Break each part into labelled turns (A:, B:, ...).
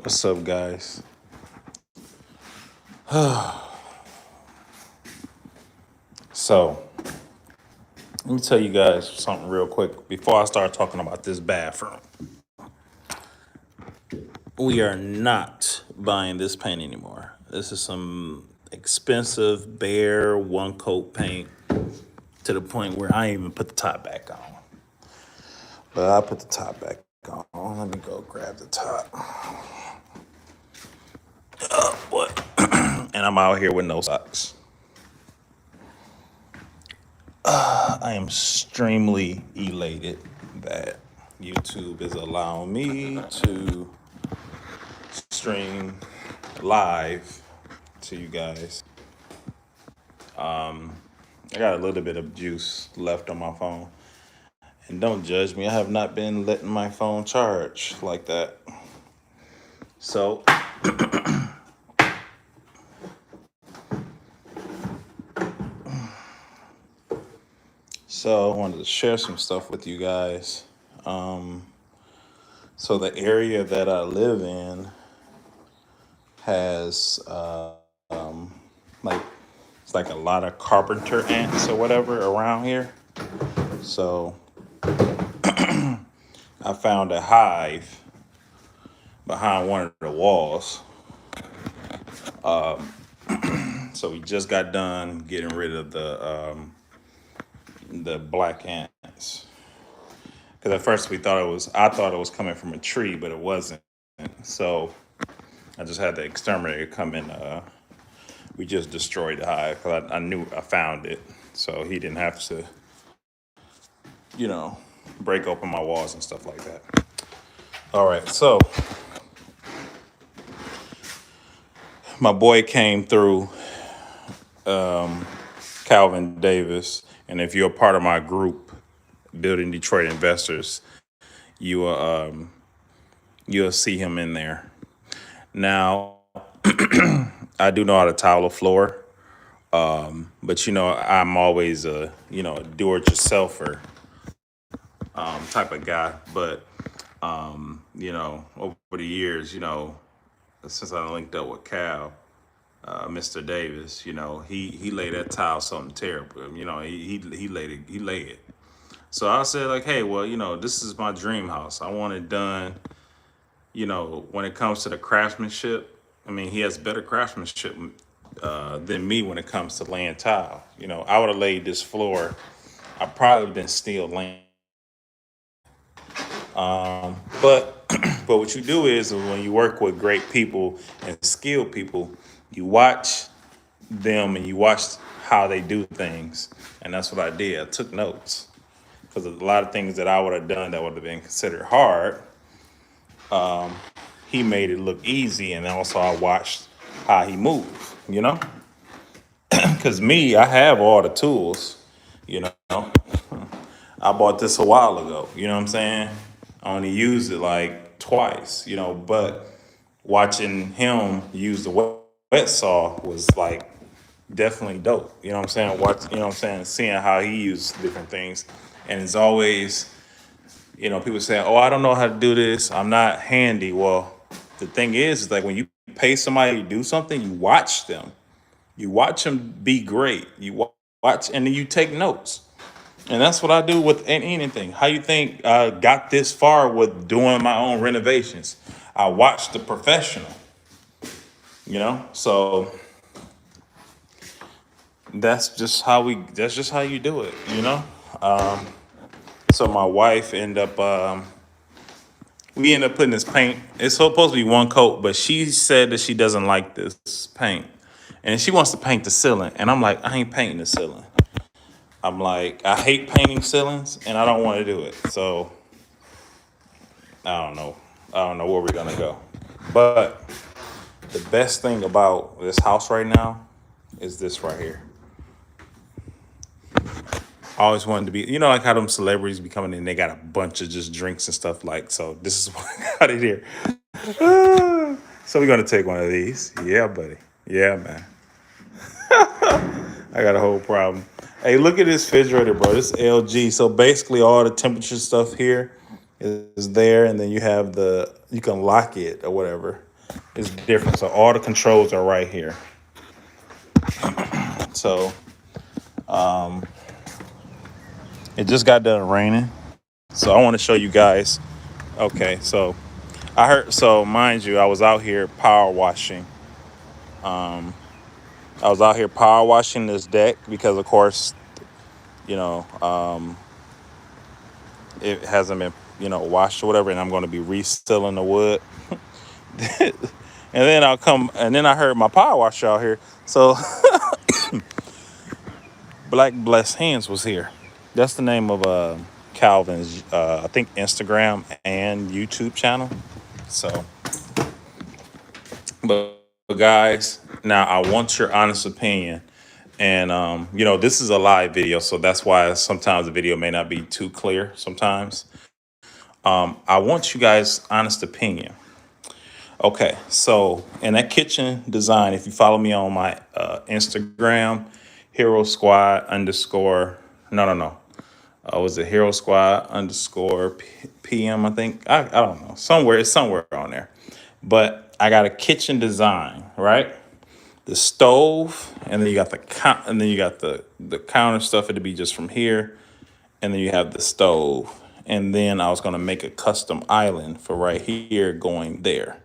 A: What's up, guys? So, let me tell you guys something real quick before I start talking about this bathroom. We are not buying this paint anymore. This is some expensive, bare, one coat paint to the point where I ain't even put the top back on. But I put the top back on. Let me go grab the top. What? And I'm out here with no socks. I am extremely elated that YouTube is allowing me to stream live to you guys. I got a little bit of juice left on my phone. And don't judge me, I have not been letting my phone charge like that. So, I wanted to share some stuff with you guys. So the area that I live in has like it's like a lot of carpenter ants or whatever around here. So I found a hive behind one of the walls. So we just got done getting rid of the black ants. Because at first I thought it was coming from a tree, but it wasn't. So I just had the exterminator come in. We just destroyed the hive because I knew I found it, so he didn't have to, you know, break open my walls and stuff like that. All right, so my boy came through, Calvin Davis, and if you're a part of my group, Building Detroit Investors, you will you'll see him in there. Now, I do know how to tile a floor, but I'm always a do-it-yourselfer type of guy. But over the years, since I linked up with Cal, Mr. Davis, he laid that tile something terrible. He laid it. So I said like, hey, well, this is my dream house. I want it done. When it comes to the craftsmanship, I mean, he has better craftsmanship than me when it comes to laying tile. I would have laid this floor. I probably been still laying. But but what you do is when you work with great people and skilled people, you watch them and you watch how they do things, and that's what I did. I took notes because a lot of things that I would have done that would have been considered hard, he made it look easy, and also I watched how he moved. Because me, I have all the tools. You know, I bought this a while ago. You know what I'm saying? I only used it like twice. But watching him use the wet saw was like definitely dope. You know what I'm saying? Seeing how he used different things, and it's always, people saying, "Oh, I don't know how to do this. I'm not handy." Well, the thing is like when you pay somebody to do something, you watch them. You watch them be great. You watch, and then you take notes. And that's what I do with anything. How you think I got this far with doing my own renovations? I watched the professional. So that's just how you do it. So my wife we end up putting this paint. It's supposed to be one coat, but she said that she doesn't like this paint, and she wants to paint the ceiling. And I'm like, I ain't painting the ceiling. I'm like, I hate painting ceilings, and I don't want to do it. So I don't know. I don't know where we're gonna go. But the best thing about this house right now is this right here. I always wanted to be, like how them celebrities be coming in, they got a bunch of just drinks and stuff like. So this is what I got it here. So we're gonna take one of these. Yeah, buddy. Yeah, man. I got a whole problem. Hey, look at this refrigerator, bro. This LG. So basically, all the temperature stuff here is there, and then you can lock it or whatever. is different. So all the controls are right here. So it just got done raining. So I want to show you guys. Okay, so I heard. So mind you, I was out here power washing. I was out here power washing this deck because, of course, you know, it hasn't been, washed or whatever, and I'm going to be resealing the wood. And then I heard my power washer out here. So Black Blessed Hands was here. That's the name of Calvin's, I think, Instagram and YouTube channel. So, but guys, now I want your honest opinion. And, this is a live video, so that's why sometimes the video may not be too clear sometimes. I want you guys' honest opinion. Okay, so in that kitchen design, if you follow me on my Instagram, Hero Squad underscore, no. Was it Hero Squad underscore PM, I think? I don't know. It's somewhere on there. But I got a kitchen design, right? The stove, and then you got the counter stuff. It'd be just from here, and then you have the stove, and then I was gonna make a custom island for right here going there.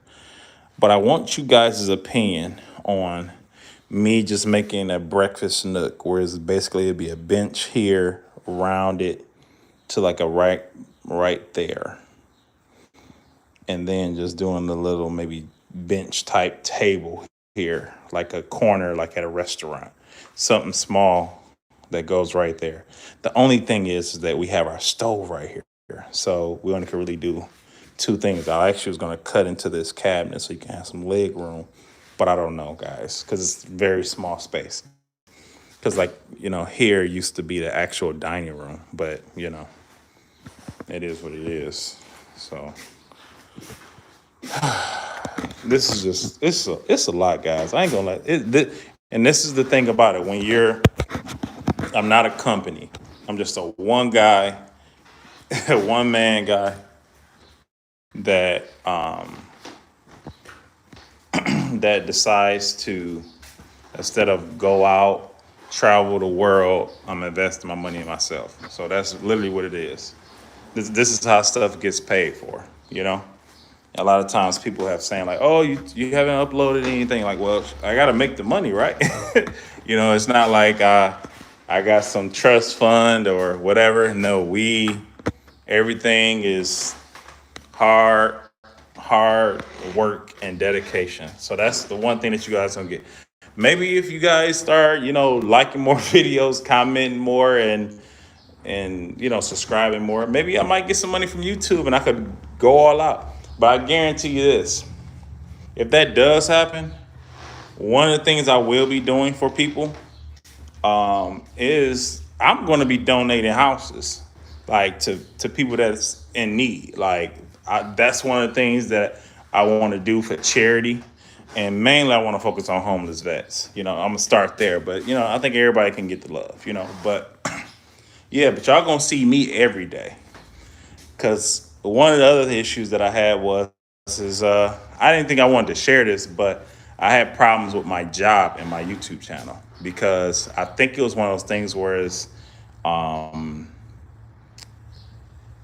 A: But I want you guys' opinion on me just making a breakfast nook, where it's basically it'd be a bench here, rounded to like a right there, and then just doing the little maybe bench type table here, like a corner, like at a restaurant, something small that goes right there. The only thing is that we have our stove right here, so we only can really do two things. I actually was going to cut into this cabinet so you can have some leg room, but I don't know, guys, because it's very small space. Because here used to be the actual dining room, but it is what it is. So this is just it's a lot, guys. I ain't gonna let it. And this is the thing about it. I'm not a company. I'm just a one guy, one man guy that that decides to, instead of go out, travel the world, I'm investing my money in myself. So that's literally what it is. This is how stuff gets paid for, A lot of times people have saying like, oh, you haven't uploaded anything. Like, well, I got to make the money, right? It's not like I got some trust fund or whatever. No, everything is hard work and dedication. So that's the one thing that you guys don't get. Maybe if you guys start, liking more videos, commenting more, and subscribing more, maybe I might get some money from YouTube and I could go all out. But I guarantee you this, if that does happen, one of the things I will be doing for people is I'm going to be donating houses, like to people that's in need. Like that's one of the things that I want to do for charity. And mainly I want to focus on homeless vets. I'm going to start there. But, I think everybody can get the love, But, yeah, but y'all going to see me every day. Because one of the other issues that I had is I didn't think I wanted to share this, but I had problems with my job and my YouTube channel. Because I think it was one of those things where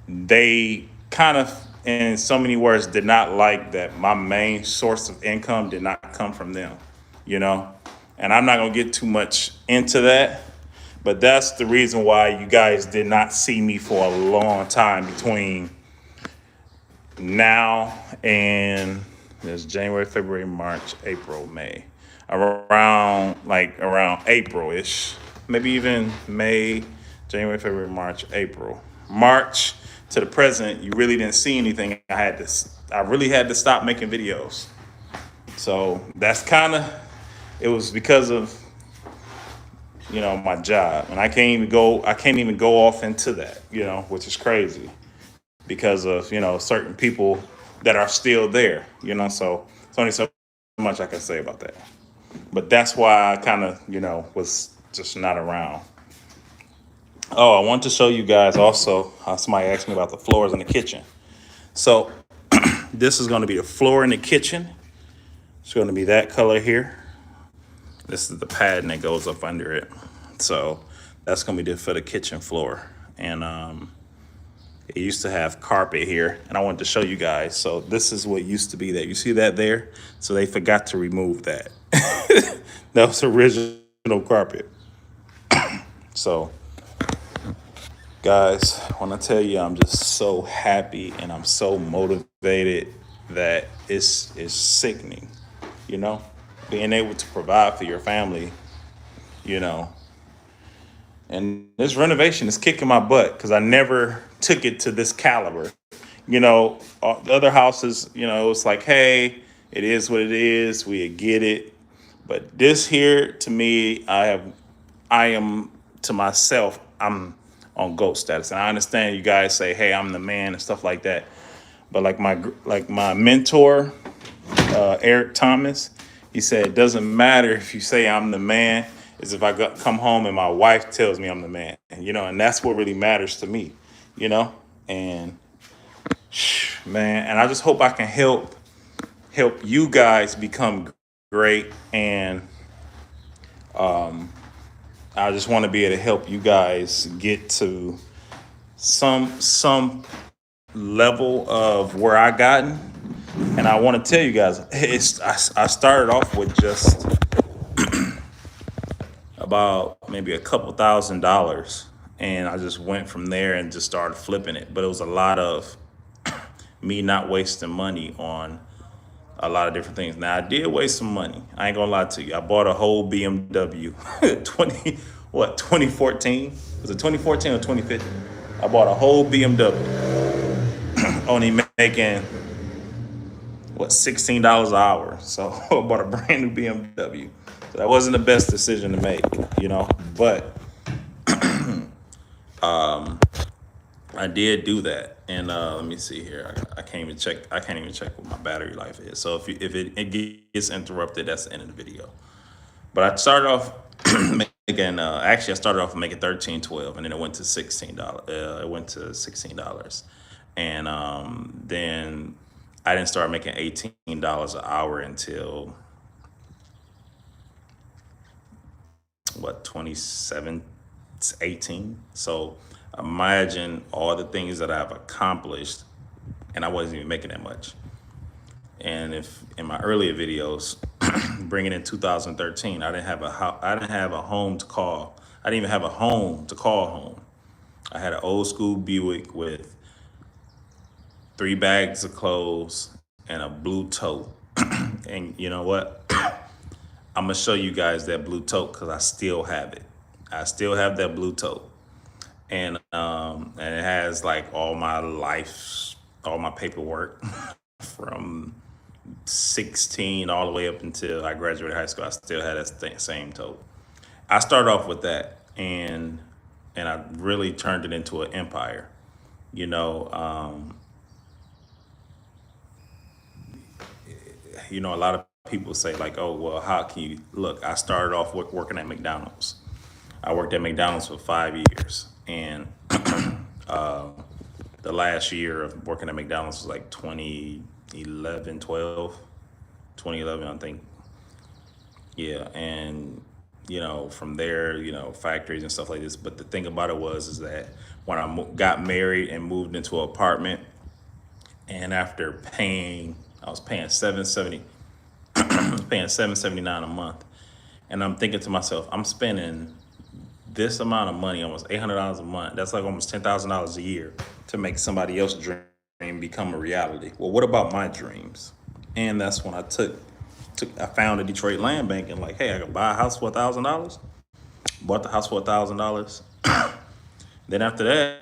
A: they kind of, in so many words, did not like that my main source of income did not come from them, And I'm not going to get too much into that, but that's the reason why you guys did not see me for a long time between now and there's January, February, March, April, May. Around April-ish, maybe even May, January, February, March, April. March to the present, you really didn't see anything. I really had to stop making videos. So that's it was because of, my job. And I can't even go off into that, which is crazy because of, certain people that are still there, so it's only so much I can say about that. But that's why I kind of, was just not around. Oh, I want to show you guys also how somebody asked me about the floors in the kitchen. So this is going to be the floor in the kitchen. It's going to be that color here. This is the padding that goes up under it. So that's going to be for the kitchen floor. And it used to have carpet here, and I wanted to show you guys. So this is what used to be there. You see that there? So they forgot to remove that. That was original carpet. So guys, when I tell you I'm just so happy and I'm so motivated that it's sickening, you know, being able to provide for your family, you know. And this renovation is kicking my butt because I never took it to this caliber. You know, the other houses, you know, it's like, hey, it is what it is. We get it. But this here, to me, I am to myself, I'm on GOAT status. And I understand you guys say, hey, I'm the man and stuff like that. But like my mentor, Eric Thomas, he said, it doesn't matter if you say I'm the man, is if come home and my wife tells me I'm the man, you know, and that's what really matters to me, you know, and man, and I just hope I can help you guys become great. And I just want to be able to help you guys get to some level of where I gotten. And I want to tell you guys, I started off with just about maybe a couple $1,000s, and I just went from there and just started flipping it. But it was a lot of me not wasting money on a lot of different things. Now I did waste some money. I ain't gonna lie to you. I bought a whole BMW 2014? Was it 2014 or 2015? I bought a whole BMW, only making $16 an hour. So I bought a brand new BMW. So that wasn't the best decision to make, you know, but I did do that. And let me see here. I can't even check what my battery life is. So if it gets interrupted, that's the end of the video. But I started off making actually I started off making $13.12, and then it went to $16. It went to $16, and then I didn't start making $18 an hour until 2018. So imagine all the things that I've accomplished, and I wasn't even making that much. And if in my earlier videos, bringing in 2013, I didn't have a home to call. I didn't even have a home to call home. I had an old school Buick with 3 bags of clothes and a blue tote. And you know what? I'm gonna show you guys that blue tote because I still have it. I still have that blue tote, and it has like all my paperwork from 16 all the way up until I graduated high school. I still had that same tote. I started off with that, and I really turned it into an empire. You know, a lot of people say like, oh, well, how can you look? I started off working at McDonald's. I worked at McDonald's for 5 years, and the last year of working at McDonald's was like 2011, I think. Yeah, and from there, factories and stuff like this. But the thing about it is that when I got married and moved into an apartment, and after I was paying $779 a month, and I'm thinking to myself, I'm spending this amount of money, almost $800 a month. That's like almost $10,000 a year to make somebody else's dream become a reality. Well, what about my dreams? And that's when I I found a Detroit land bank and like, hey, I could buy a house for $1,000. Bought the house for $1,000. Then after that,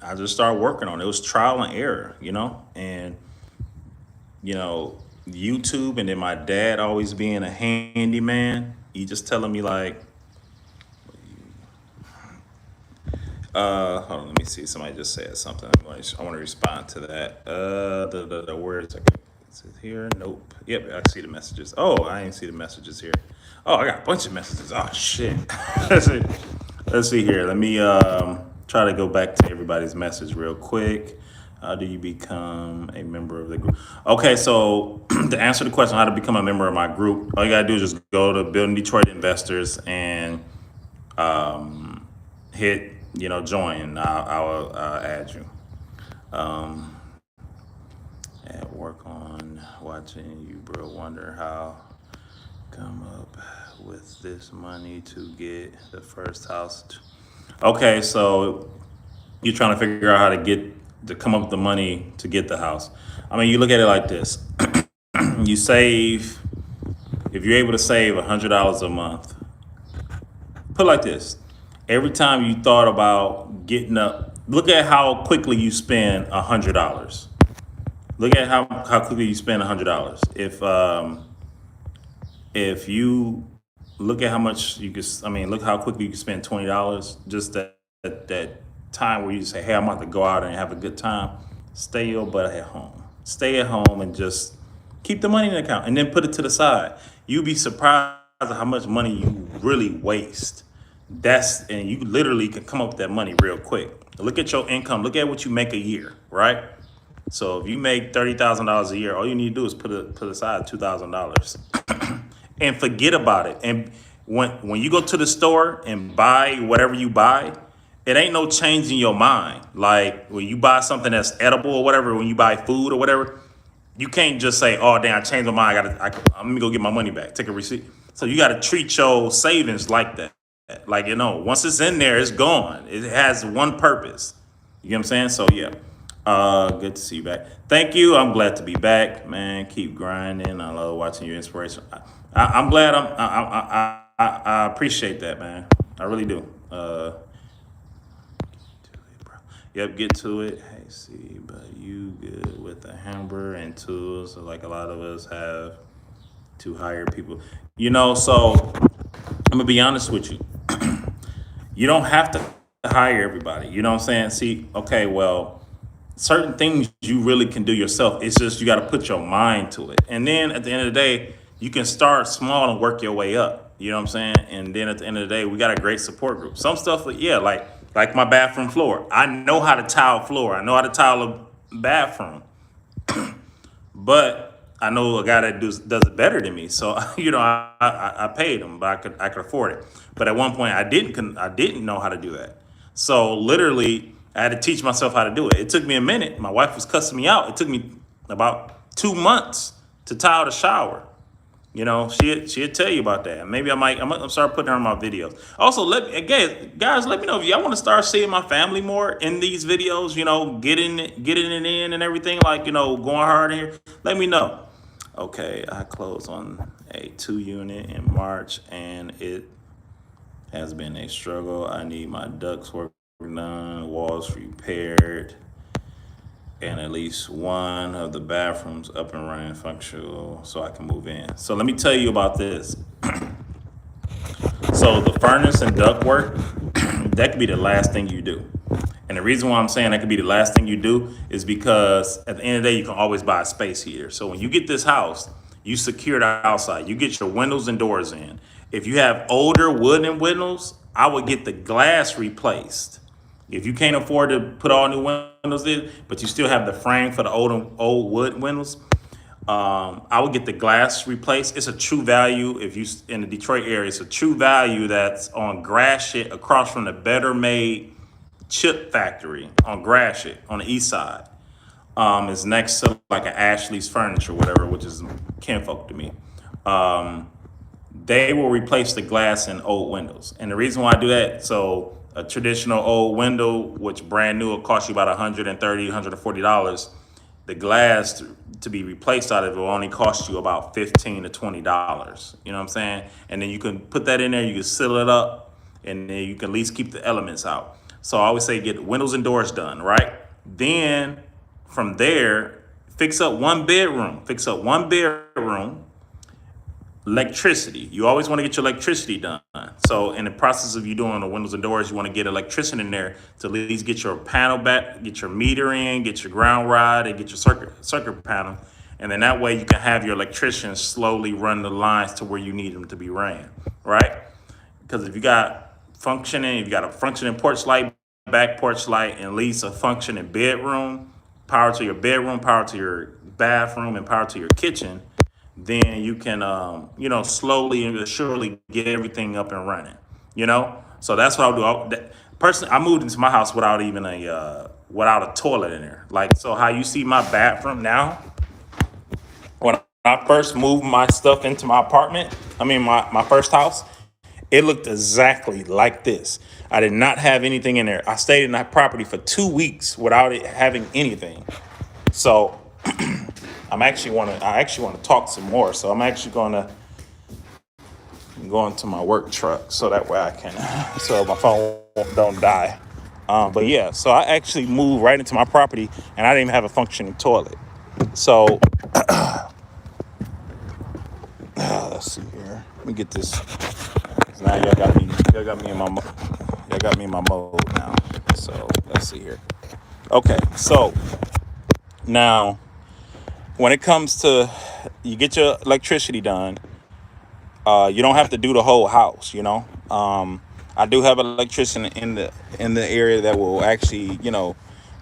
A: I just started working on it. It was trial and error, and YouTube, and then my dad always being a handyman. He just telling me like, hold on, let me see. Somebody just said something. I want to respond to that. The words. Is it here? Nope. Yep, I see the messages. Oh, I didn't see the messages here. Oh, I got a bunch of messages. Oh shit. Let's see here. Let me try to go back to everybody's message real quick. How do you become a member of the group? Okay, so to answer the question, how to become a member of my group, all you gotta do is just go to Building Detroit Investors and hit, join. I'll add you. At work on watching you, bro. Wonder how come up with this money to get the first house. Okay, so you're trying to figure out how to come up with the money to get the house. I mean, you look at it like this. You save, if you're able to save $100 a month, put it like this. Every time you thought about getting up, look at how quickly you spend $100. Look at how quickly you spend $100. If you look at how much you could, I mean, look how quickly you can spend $20. Just that time where you say, hey, I'm about to go out and have a good time. Stay your butt at home. Stay at home and just keep the money in the account and then put it to the side. You'd be surprised at how much money you really waste. And you literally can come up with that money real quick. Look at your income. Look at what you make a year, right? So if you make $30,000 a year, all you need to do is put aside $2,000 and forget about it. And when you go to the store and buy whatever you buy, it ain't no change in your mind. Like when you buy something that's edible or whatever, when you buy food or whatever, you can't just say, "Oh, damn, I changed my mind. I'm gonna go get my money back. Take a receipt." So you got to treat your savings like that. Like once it's in there, it's gone. It has one purpose. You get what I'm saying? So yeah. Good to see you back. Thank you. I'm glad to be back, man. Keep grinding. I love watching your inspiration. I'm glad. I appreciate that, man. I really do. Yep, get to it. Hey, see, but you good with the hamburger and tools, so like a lot of us have to hire people. So I'm gonna be honest with you. You don't have to hire everybody. You know what I'm saying? See, okay, well, certain things you really can do yourself. It's just you got to put your mind to it. And then at the end of the day, you can start small and work your way up. You know what I'm saying? And then at the end of the day, we got a great support group. Some stuff, yeah, like my bathroom floor. I know how to tile floor. I know how to tile a bathroom. But I know a guy that does it better than me. So, I paid him, but I could afford it. But at one point I didn't know how to do that. So literally I had to teach myself how to do it. It took me a minute. My wife was cussing me out. It took me about 2 months to tile the shower. She'd tell you about that. Maybe I'm gonna start putting her in my videos. Also, guys, let me know if y'all want to start seeing my family more in these videos. Getting it in and everything. Like, going hard in here. Let me know. Okay, I closed on a 2-unit in March, and it has been a struggle. I need my ducts work done, walls repaired, and at least one of the bathrooms up and running functional so I can move in. So let me tell you about this. So the furnace and duct work, that could be the last thing you do. And the reason why I'm saying that could be the last thing you do is because at the end of the day, you can always buy a space heater. So when you get this house, you secure the outside. You get your windows and doors in. If you have older wooden windows, I would get the glass replaced. If you can't afford to put all new windows in, but you still have the frame for the old wood windows, I would get the glass replaced. It's a true value. If you in the Detroit area, it's a true value that's on Gratiot across from the Better Made chip factory on Gratiot on the east side. It's next to like an Ashley's Furniture, whatever, which is kinfolk to me. They will replace the glass in old windows. And the reason why I do that, so a traditional old window, which brand new will cost you about $130, $140, the glass to be replaced out of it will only cost you about $15 to $20. You know what I'm saying? And then you can put that in there, you can seal it up, and then you can at least keep the elements out. So I always say get windows and doors done, right? Then from there, fix up one bedroom. Electricity. You always want to get your electricity done. So in the process of you doing the windows and doors, you want to get electrician in there to at least get your panel back, get your meter in, get your ground rod, and get your circuit panel. And then that way you can have your electrician slowly run the lines to where you need them to be ran, right? Because if you got a functioning porch light, back porch light, and at least a functioning bedroom, power to your bedroom, power to your bathroom, and power to your kitchen, then you can, slowly and surely get everything up and running. So that's what I'll do. Personally, I moved into my house without even without a toilet in there. Like, so how you see my bathroom now, when I first moved my stuff into my apartment, my first house, it looked exactly like this. I did not have anything in there. I stayed in that property for 2 weeks without it having anything. So I actually want to talk some more. So I'm actually gonna go into my work truck so that way I can, so my phone don't die. But yeah, so I actually moved right into my property and I didn't even have a functioning toilet. So let's see here. Let me get this. 'Cause now y'all got me in my mode now. So let's see here. Okay, so now when it comes to, you get your electricity done, you don't have to do the whole house. I do have an electrician in the area that will actually,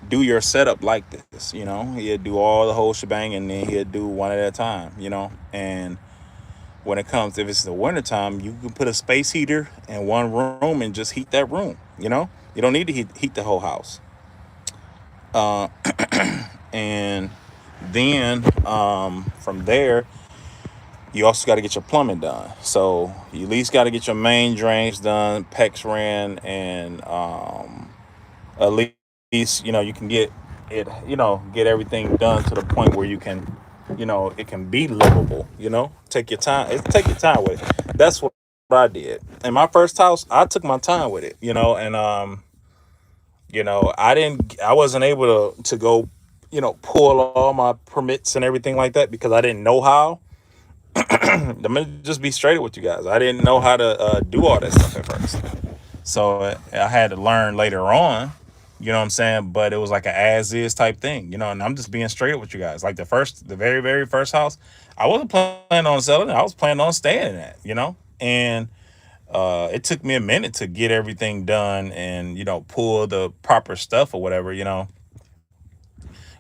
A: do your setup like this. He'll do all the whole shebang, and then he'll do one at a time. And when it comes, if it's the wintertime, you can put a space heater in one room and just heat that room. You don't need to heat the whole house. And then from there, you also got to get your plumbing done. So you at least got to get your main drains done, PEX ran, and at least you can get it, get everything done to the point where you can, it can be livable. Take your time. Take your time with it. That's what I did. In my first house, I took my time with it. And I wasn't able to go, pull all my permits and everything like that because I didn't know how. I'm gonna just be straight with you guys. I didn't know how to do all that stuff at first, so I had to learn later on. You know what I'm saying? But it was like a as is type thing, And I'm just being straight with you guys. Like the very very first house, I wasn't planning on selling it. I was planning on staying in that, And it took me a minute to get everything done and pull the proper stuff or whatever,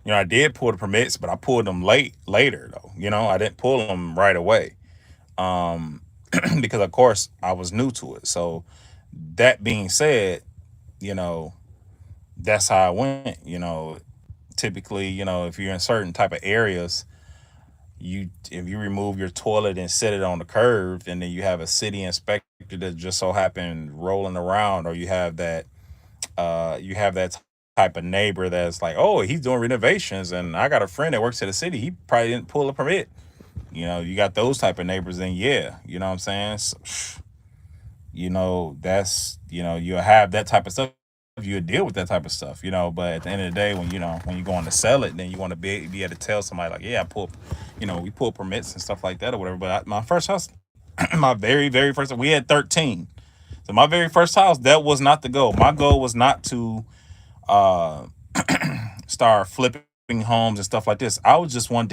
A: I did pull the permits, but I pulled them later though. I didn't pull them right away. Because of course I was new to it. So that being said, you know, that's how I went. Typically, if you're in certain type of areas, if you remove your toilet and set it on the curb, and then you have a city inspector that just so happened rolling around, or you have that type of neighbor that's like, oh, he's doing renovations, and I got a friend that works at the city, he probably didn't pull a permit. You got those type of neighbors, and yeah, you know what I'm saying? So, that's, you'll have that type of stuff. You deal with that type of stuff, but at the end of the day, when you're going to sell it, then you want to be able to tell somebody like, yeah, I pull, we pull permits and stuff like that or whatever. But my first house, my very, very first, we had 13. So my very first house, that was not the goal. My goal was not to uh, start flipping homes and stuff like this. I just wanted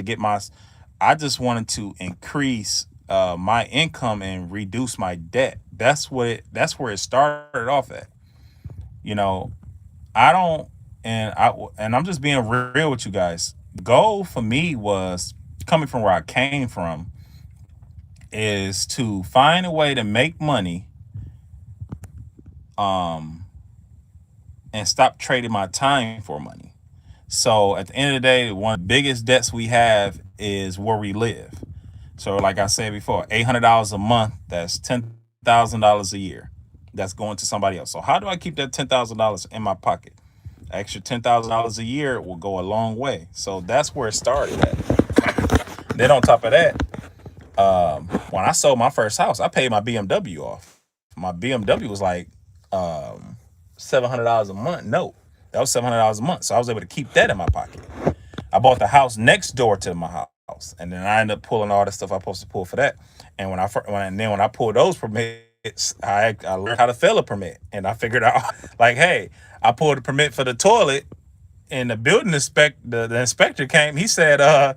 A: to increase my income and reduce my debt. That's where it started off at. You know, I don't, and I'm just being real with you guys. Goal for me was, coming from where I came from, is to find a way to make money, um, and stop trading my time for money. So at the end of the day, one of the biggest debts we have is where we live. So like I said before, $800 a month, that's $10,000 a year. That's going to somebody else. So how do I keep that $10,000 in my pocket? Extra $10,000 a year will go a long way. So that's where it started at. Then on top of that, when I sold my first house, I paid my BMW off. My BMW was like $700 a month. No, that was $700 a month. So I was able to keep that in my pocket. I bought the house next door to my house, and then I ended up pulling all the stuff I was supposed to pull for that. And when I pulled those permits, I learned how to fill a permit, and I figured out like, hey, I pulled a permit for the toilet, and the building the inspector came. He said,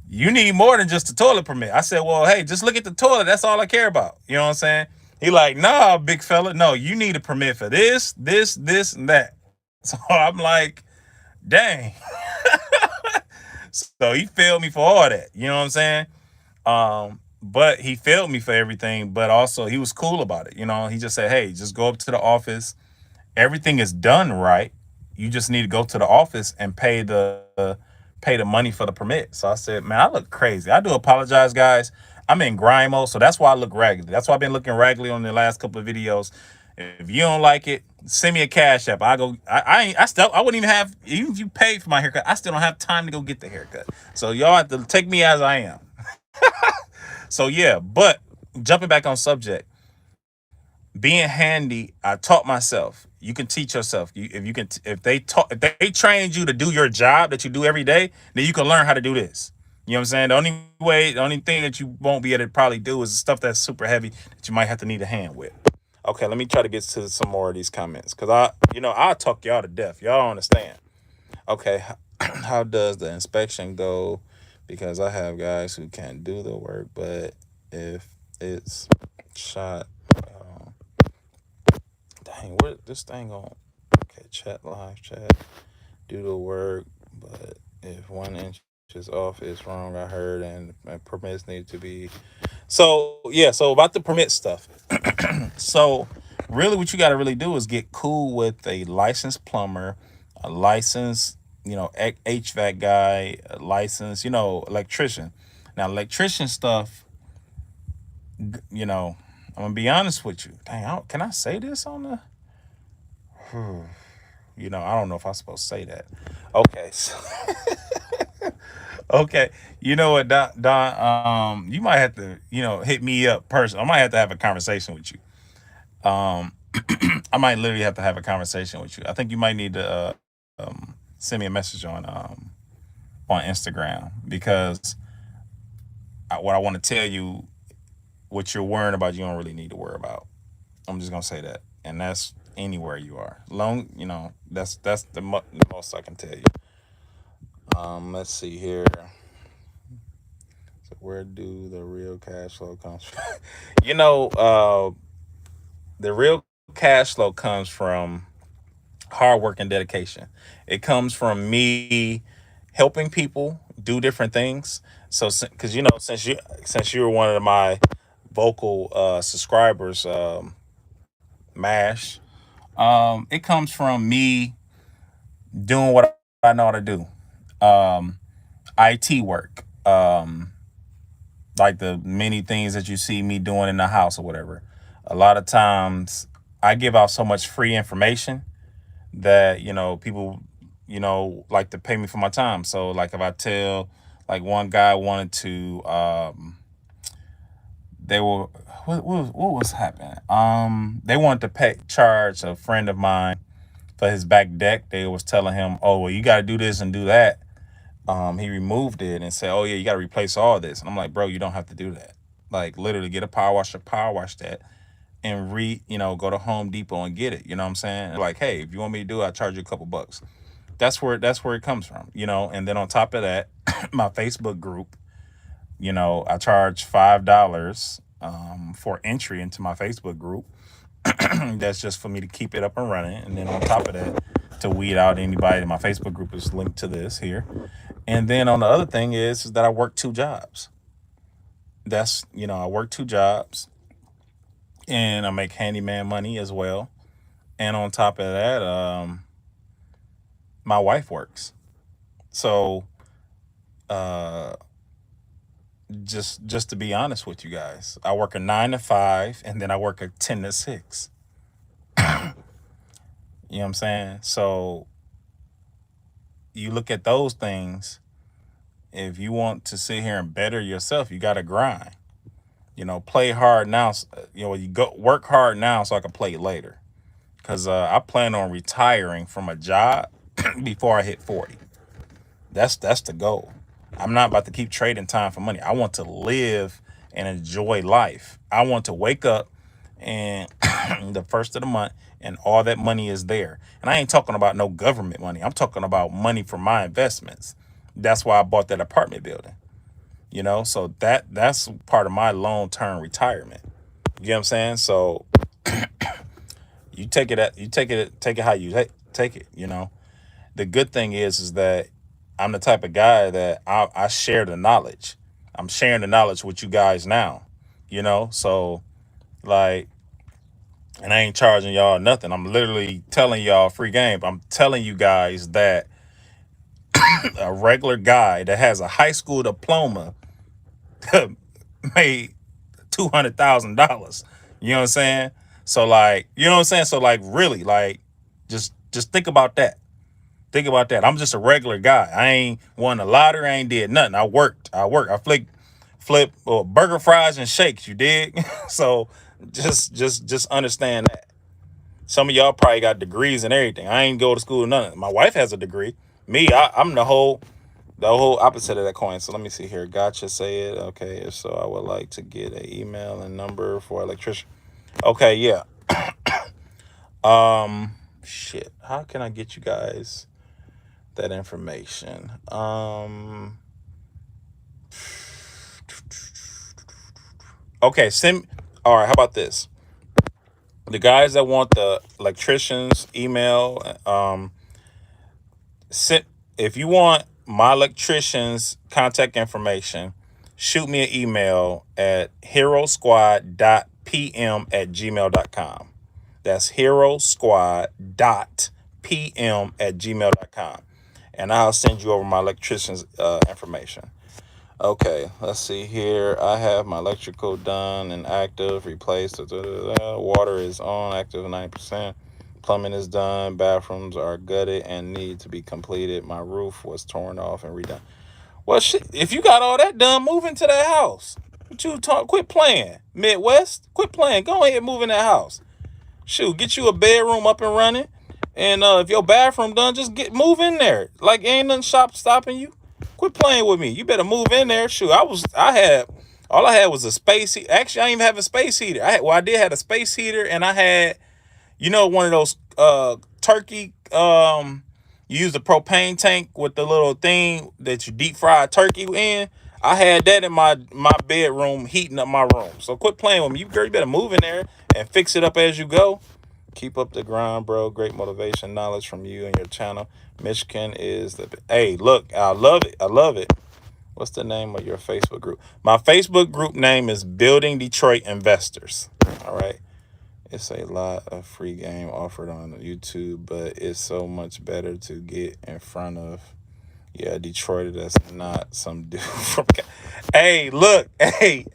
A: you need more than just a toilet permit. I said, well, hey, just look at the toilet. That's all I care about. You know what I'm saying? He like, nah, big fella. No, you need a permit for this, and that. So I'm like, Dang. So he failed me for all that. You know what I'm saying? But he failed me for everything, but also he was cool about it. He just said, hey, just go up to the office. Everything is done right. You just need to go to the office and pay the money for the permit. So I said, man, I look crazy. I do apologize, guys. I'm in grind mode, so that's why I look raggedy. That's why I've been looking raggedy on the last couple of videos. If you don't like it, send me a cash app. I go. I wouldn't even have, even if you paid for my haircut. I still don't have time to go get the haircut. So y'all have to take me as I am. So yeah, but jumping back on subject, being handy, I taught myself. You can teach yourself. If they trained you to do your job that you do every day, then you can learn how to do this. You know what I'm saying? The only thing that you won't be able to probably do is the stuff that's super heavy that you might have to need a hand with. Okay, let me try to get to some more of these comments because I'll talk y'all to death. Y'all don't understand. Okay, how does the inspection go? Because I have guys who can't do the work, but if it's shot, dang, what this thing on? Okay, chat, live chat, do the work, but if 1 inch is off, it's wrong. I heard, and permits need to be. So yeah, so about the permit stuff. So really, what you got to really do is get cool with a licensed plumber, a licensed, HVAC guy, a licensed, electrician. Now, electrician stuff, you know, I'm gonna be honest with you. Dang, can I say this on the? I don't know if I'm supposed to say that. Okay, so, okay. You know what, Don? You might have to, hit me up personally. I might have to have a conversation with you. I might literally have to have a conversation with you. I think you might need to send me a message on Instagram because what I want to tell you, what you're worrying about, you don't really need to worry about. I'm just gonna say that, and that's anywhere you are. That's the most I can tell you. Let's see here. So where do the real cash flow comes from? you know, uh, the real cash flow comes from hard work and dedication. It comes from me helping people do different things. So, because since you were one of my vocal subscribers, Mash, it comes from me doing what I know how to do. IT work, like the many things that you see me doing in the house or whatever. A lot of times, I give out so much free information that people like to pay me for my time. So like if I tell, like, one guy wanted to they were what was happening, they wanted to pay charge a friend of mine for his back deck. They was telling him, oh well, you got to do this and do that. He removed it and said, oh yeah, you got to replace all this. And I'm like, bro, you don't have to do that. Like, literally get a power wash that, and go to Home Depot and get it. You know what I'm saying? Like, hey, if you want me to do it, I'll charge you a couple bucks. That's where it comes from. And then on top of that, my Facebook group, I charge $5 for entry into my Facebook group. That's just for me to keep it up and running. And then on top of that, to weed out anybody in my Facebook group is linked to this here. And then on the other thing is that I work two jobs. I work two jobs and I make handyman money as well. And on top of that, my wife works. So uh, just to be honest with you guys, I work a 9 to 5 and then I work a 10 to 6. You know what I'm saying? So you look at those things. If you want to sit here and better yourself, you got to grind. Play hard now. You go work hard now so I can play later. Cause I plan on retiring from a job before I hit 40. That's the goal. I'm not about to keep trading time for money. I want to live and enjoy life. I want to wake up and the first of the month and all that money is there. And I ain't talking about no government money. I'm talking about money from my investments. That's why I bought that apartment building. So that's part of my long-term retirement. You know what I'm saying? So you take it how you take it. the good thing is that I'm the type of guy that I share the knowledge. I'm sharing the knowledge with you guys now, So like, and I ain't charging y'all nothing. I'm literally telling y'all free game. I'm telling you guys that a regular guy that has a high school diploma made $200,000. You know what I'm saying? So like, you know what I'm saying? So like, really, like, just think about that. Think about that. I'm just a regular guy. I ain't won a lottery. I ain't did nothing. I worked. I flip burger, fries, and shakes. You dig? So just understand that. Some of y'all probably got degrees and everything. I ain't go to school, none. My wife has a degree. Me, I'm the whole opposite of that coin. So let me see here. Gotcha. Say it. Okay. If so, I would like to get an email and number for electrician. Okay. Yeah. Shit. How can I get you guys that information? Okay. Send. All right. How about this? The guys that want the electrician's email, send, if you want my electrician's contact information, shoot me an email at herosquad.pm@gmail.com. That's herosquad.pm@gmail.com. And I'll send you over my electrician's information. Okay, let's see here. I have my electrical done and active, replaced. Water is on, active 90%. Plumbing is done. Bathrooms are gutted and need to be completed. My roof was torn off and redone. Well, shit, if you got all that done, move into that house. What you talk? Quit playing, Midwest. Quit playing. Go ahead, move in that house. Shoot, get you a bedroom up and running. And if your bathroom done, just move in there. Like ain't nothing stopping you. Quit playing with me. You better move in there. Shoot, all I had was a space heater. Actually, I didn't even have a space heater. I did have a space heater, and I had, one of those turkey. You use the propane tank with the little thing that you deep fry turkey in. I had that in my bedroom heating up my room. So quit playing with me. You better move in there and fix it up as you go. Keep up the grind, bro. Great motivation, knowledge from you and your channel. Michigan is the... Hey, look, I love it. I love it. What's the name of your Facebook group? My Facebook group name is Building Detroit Investors. All right. It's a lot of free game offered on YouTube, but it's so much better to get in front of... Yeah, Detroit, that's not some dude from... Hey, look. Hey.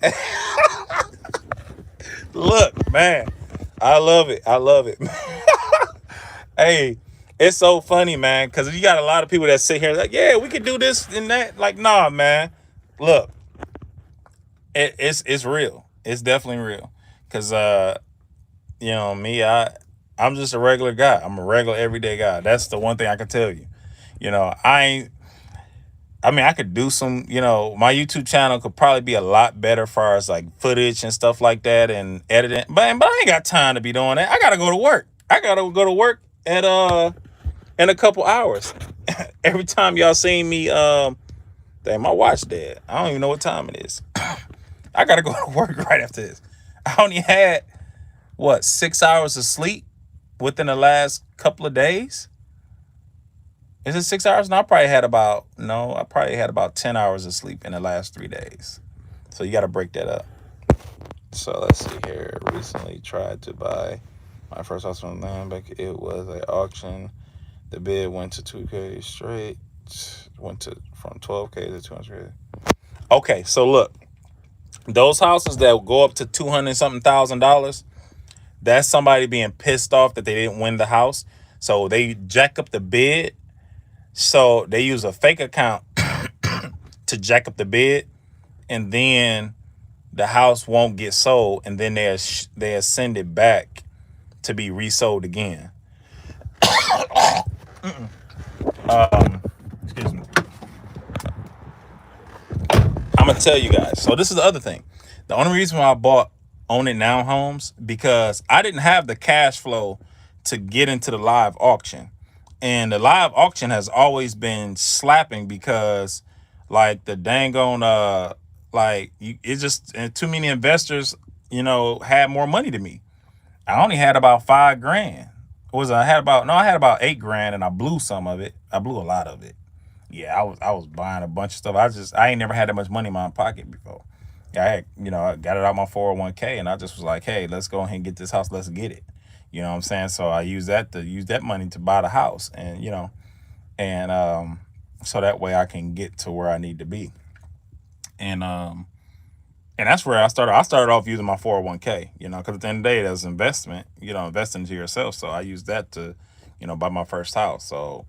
A: Look, man. I love it. I love it. Hey, it's so funny, man, because you got a lot of people that sit here like, yeah, we could do this and that. Like, nah, man. Look, it's real. It's definitely real. Because, me, I'm just a regular guy. I'm a regular everyday guy. That's the one thing I can tell you. I could do some, my YouTube channel could probably be a lot better as far as like footage and stuff like that and editing. But I ain't got time to be doing that. I gotta go to work. I gotta go to work at in a couple hours. Every time y'all seen me, dang, my watch dead. I don't even know what time it is. I gotta go to work right after this. I only had 6 hours of sleep within the last couple of days. Is it 6 hours? No, I probably had about 10 hours of sleep in the last 3 days. So you got to break that up. So let's see here. Recently tried to buy my first house from land, but it was an auction. The bid went to 2K straight. Went from 12K to 200K. Okay, so look, those houses that go up to 200 something $1,000, that's somebody being pissed off that they didn't win the house. So they jack up the bid. So they use a fake account to jack up the bid, and then the house won't get sold, and then they'll send it back to be resold again. Excuse me. I'm gonna tell you guys. So this is the other thing. The only reason why I bought Own It Now homes, because I didn't have the cash flow to get into the live auction. And the live auction has always been slapping because, like, the dang on, it's just too many investors, had more money than me. I only had about $5 grand. Was I had about no, I had about 8 grand, and I blew some of it. I blew a lot of it. Yeah, I was buying a bunch of stuff. I ain't never had that much money in my pocket before. Yeah, I got it out my 401k, and I just was like, hey, let's go ahead and get this house. Let's get it. You know what I'm saying? So I use that money to buy the house, and and so that way I can get to where I need to be. And that's where I started. I started off using my 401k, because at the end of the day, that's investment, investing into yourself. So I used that to, buy my first house. So,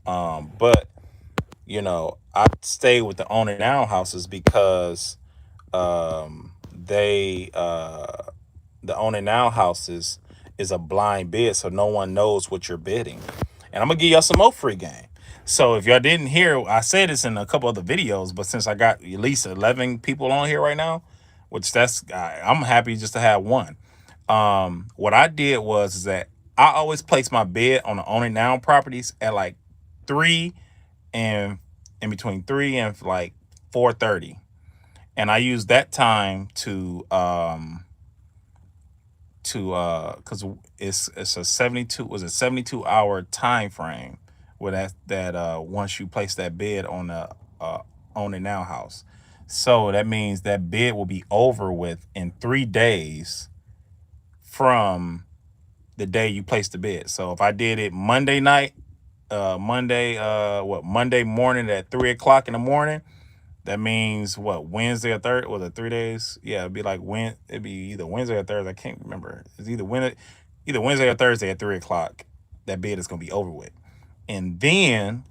A: but, I stay with the owner now houses because they, the owner now houses is a blind bid. So no one knows what you're bidding. And I'm going to give y'all some more free game. So if y'all didn't hear, I said this in a couple other videos, but since I got at least 11 people on here right now, which I'm happy just to have one. What I did was is that I always place my bid on the owner now properties at like 3 and in between 3 and like 4:30. And I use that time because it's a 72 hour time frame where that once you place that bid on the on the now house. So that means that bid will be over with in 3 days from the day you placed the bid. So if I did it Monday night, Monday morning at 3 o'clock in the morning, that means what, Wednesday or Thursday? Was it 3 days? Yeah, it'd be like it'd be either Wednesday or Thursday. I can't remember. It's either Wednesday or Thursday at 3 o'clock. That bid is gonna be over with. And then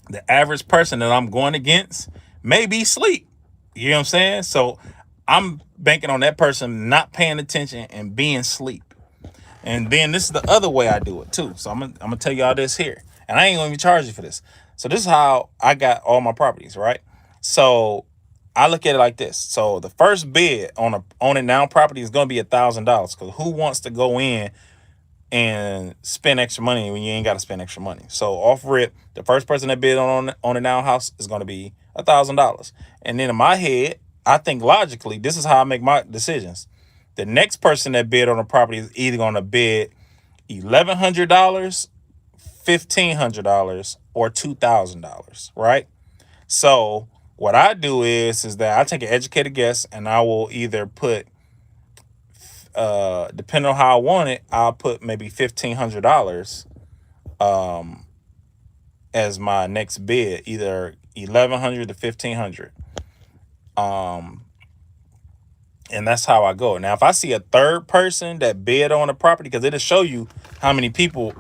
A: the average person that I'm going against may be asleep. You know what I'm saying? So I'm banking on that person not paying attention and being asleep. And then this is the other way I do it too. So I'm gonna tell y'all this here, and I ain't gonna even charge you for this. So this is how I got all my properties, right? So I look at it like this. So the first bid on a on it now property is gonna be $1,000, because who wants to go in and spend extra money when you ain't got to spend extra money? So off rip, the first person that bid on a now house is gonna be $1,000. And then in my head, I think logically, this is how I make my decisions. The next person that bid on a property is either going to bid $1,100, $1,500, or $2,000, right? So what I do is that I take an educated guess, and I will either put, depending on how I want it, I'll put maybe $1,500 as my next bid, either 1,100 to 1,500. And that's how I go. Now, if I see a third person that bid on a property, because it'll show you how many people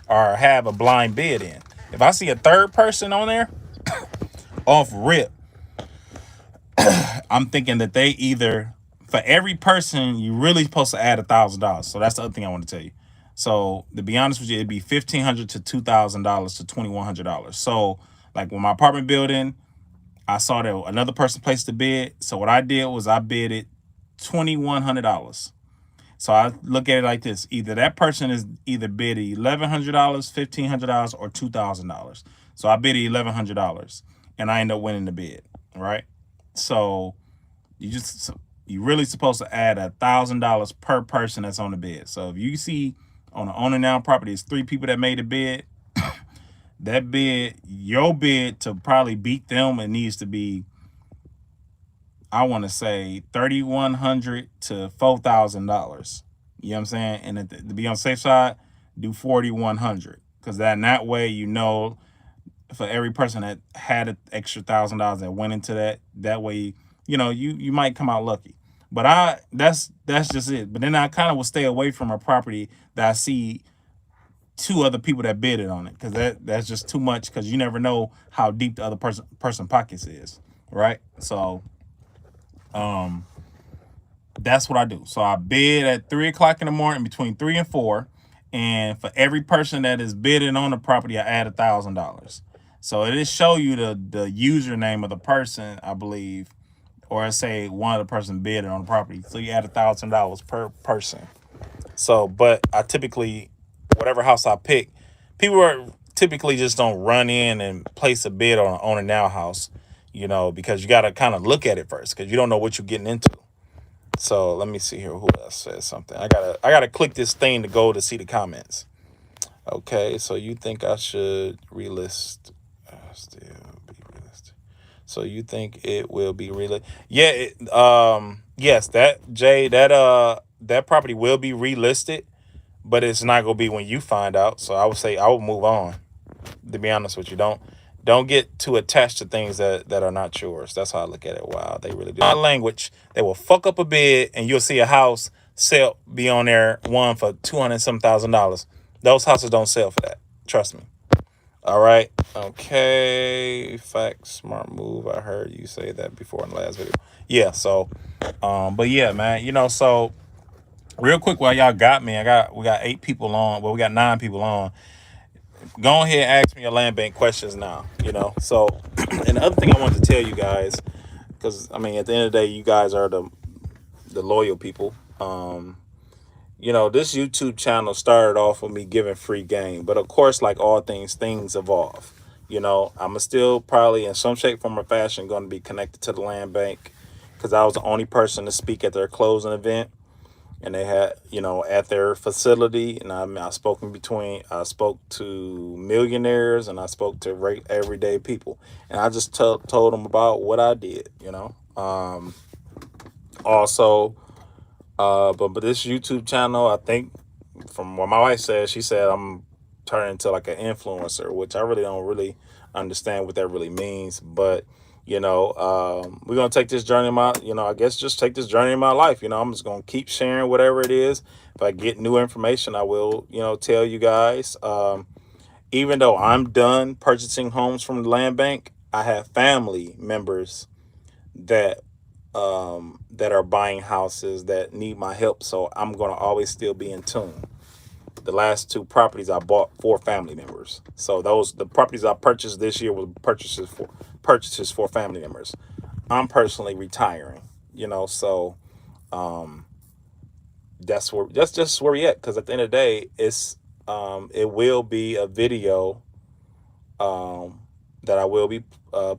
A: have a blind bid in. If I see a third person on there, off rip, I'm thinking that they either, for every person, you really supposed to add $1,000. So that's the other thing I want to tell you. So to be honest with you, it'd be $1,500 to $2,000 to $2,100. So like when my apartment building, I saw that another person placed a bid. So what I did was I bid it $2,100. So I look at it like this: either that person is either bid $1,100, $1,500, or $2,000. So I bid $1,100, and I end up winning the bid, right? So you really supposed to add $1,000 per person that's on the bid. So if you see on the owner now property, it's 3 people that made a bid. That bid, your bid to probably beat them, it needs to be, I want to say, $3,100 to $4,000. You know what I'm saying? And to be on the safe side, do 4,100, because that way, for every person that had an extra $1,000 that went into that way, you might come out lucky. But that's just it. But then I kind of will stay away from a property that I see 2 other people that bidded on it, because that's just too much, because you never know how deep the other person pockets is, right? So that's what I do. So I bid at 3 o'clock in the morning, between 3 and 4, and for every person that is bidding on the property, I add $1,000. So it is show you the username of the person, I believe, or say one of the person bidding on the property. So you add $1,000 per person. So, but I typically, whatever house I pick, people typically just don't run in and place a bid on a now house, because you got to kind of look at it first, because you don't know what you're getting into. So let me see here. Who else says something? I gotta click this thing to go to see the comments. Okay, so you think I should relist? Still be relisted. So you think it will be relisted? Yeah. Yes. That property will be relisted, but it's not gonna be when you find out. So I would say I would move on. To be honest with you, don't get too attached to things that are not yours. That's how I look at it. Wow, they really do. My language, they will fuck up a bid, and you'll see a house sell be on there one for $200,000. Those houses don't sell for that. Trust me. All right. Okay. Fact, smart move. I heard you say that before in the last video. Yeah. So, but yeah, man. So real quick, while y'all got me, we got 8 people on. Well, we got 9 people on. Go ahead and ask me your land bank questions now. So, and the other thing I wanted to tell you guys, because I mean, at the end of the day, you guys are the loyal people. This YouTube channel started off with me giving free game, but of course, like all things evolve. I'm still probably in some shape, form, or fashion going to be connected to the land bank because I was the only person to speak at their closing event, and they had, at their facility, and I spoke to millionaires and I spoke to everyday people, and I just told them about what I did. Also. But this YouTube channel, I think, from what my wife said, she said I'm turning into like an influencer, which I really don't really understand what that really means. But we're gonna take this journey in my, I guess just take this journey in my life. I'm just gonna keep sharing whatever it is. If I get new information, I will, tell you guys. Even though I'm done purchasing homes from the land bank, I have family members that that are buying houses that need my help. So I'm going to always still be in tune. The last 2 properties I bought for family members. So the properties I purchased this year were purchases for family members. I'm personally retiring, so that's just where we at. Because at the end of the day, it will be a video that I will be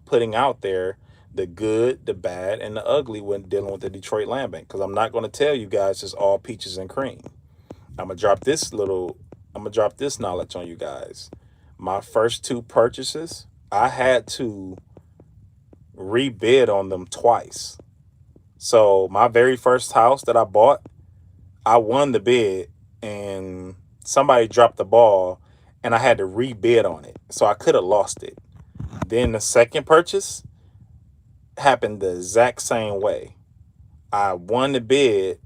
A: putting out there, the good, the bad, and the ugly when dealing with the Detroit Land Bank. Because I'm not going to tell you guys just all peaches and cream. I'm gonna drop this knowledge on you guys. My first 2 purchases, I had to rebid on them twice. So my very first house that I bought, I won the bid, and somebody dropped the ball, and I had to rebid on it. So I could have lost it. Then the second purchase happened the exact same way. I won the bid,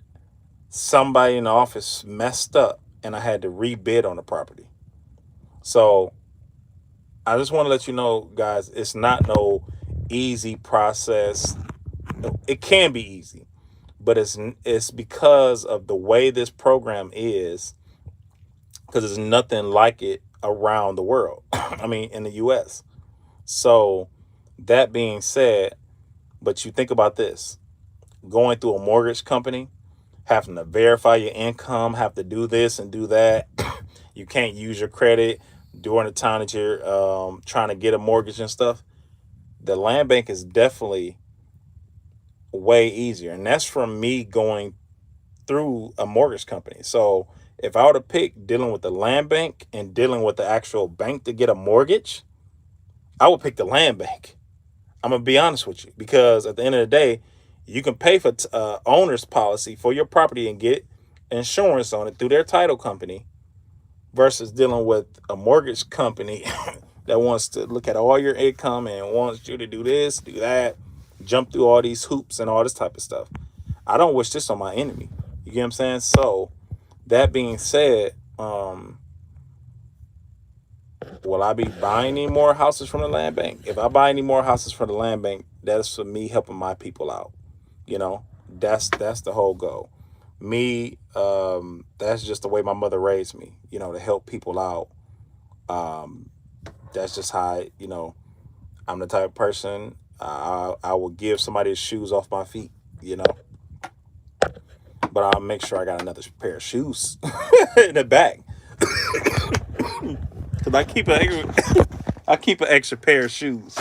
A: somebody in the office messed up, and I had to rebid on the property. So I just want to let you know, guys, it's not no easy process. It can be easy, but it's because of the way this program is, because there's nothing like it around the world. I mean, in the US. So that being said, but you think about this, going through a mortgage company, having to verify your income, have to do this and do that. You can't use your credit during the time that you're trying to get a mortgage and stuff. The land bank is definitely way easier. And that's from me going through a mortgage company. So if I were to pick dealing with the land bank and dealing with the actual bank to get a mortgage, I would pick the land bank. I'm going to be honest with you, because at the end of the day, you can pay for owner's policy for your property and get insurance on it through their title company versus dealing with a mortgage company that wants to look at all your income and wants you to do this, do that, jump through all these hoops and all this type of stuff. I don't wish this on my enemy. You get what I'm saying? So that being said, will I be buying any more houses from the land bank? If I buy any more houses from the land bank, that's for me helping my people out. That's the whole goal. Me, that's just the way my mother raised me, to help people out. That's just how, I'm the type of person, I will give somebody's shoes off my feet, but I'll make sure I got another pair of shoes in the back. Cause I keep an extra pair of shoes.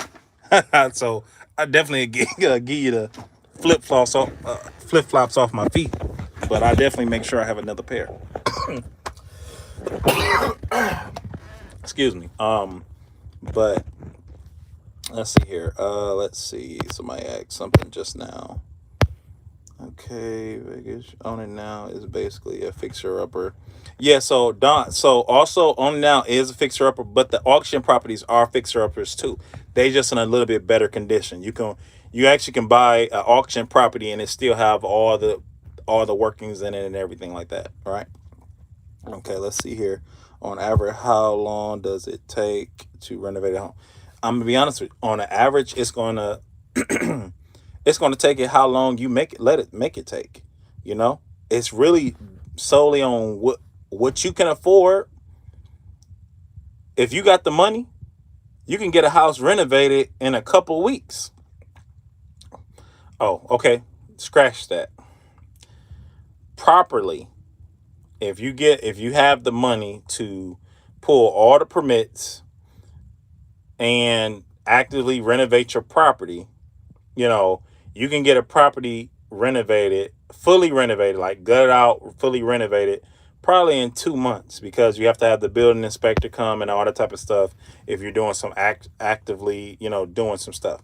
A: So I definitely give you the flip-flops off my feet, but I definitely make sure I have another pair. Excuse me. But let's see here. Let's see. Somebody asked something just now. Okay, Vegas on it now is basically a fixer upper. Yeah, so Don, so also on it now is a fixer upper, but the auction properties are fixer uppers too. They just in a little bit better condition. You actually can buy an auction property and it still have all the workings in it and everything like that. All right. Okay, let's see here. On average, how long does it take to renovate a home? I'm gonna be honest with you. On an average, it's gonna take it how long you let it make it take. You know, it's really solely on what you can afford. If you got the money, you can get a house renovated in a couple weeks. Oh, okay. Scratch that. Properly, if you have the money to pull all the permits and actively renovate your property, you know, you can get a property renovated, fully renovated, like gutted out, fully renovated, probably in 2 months, because you have to have the building inspector come and all that type of stuff if you're doing some actively, doing some stuff.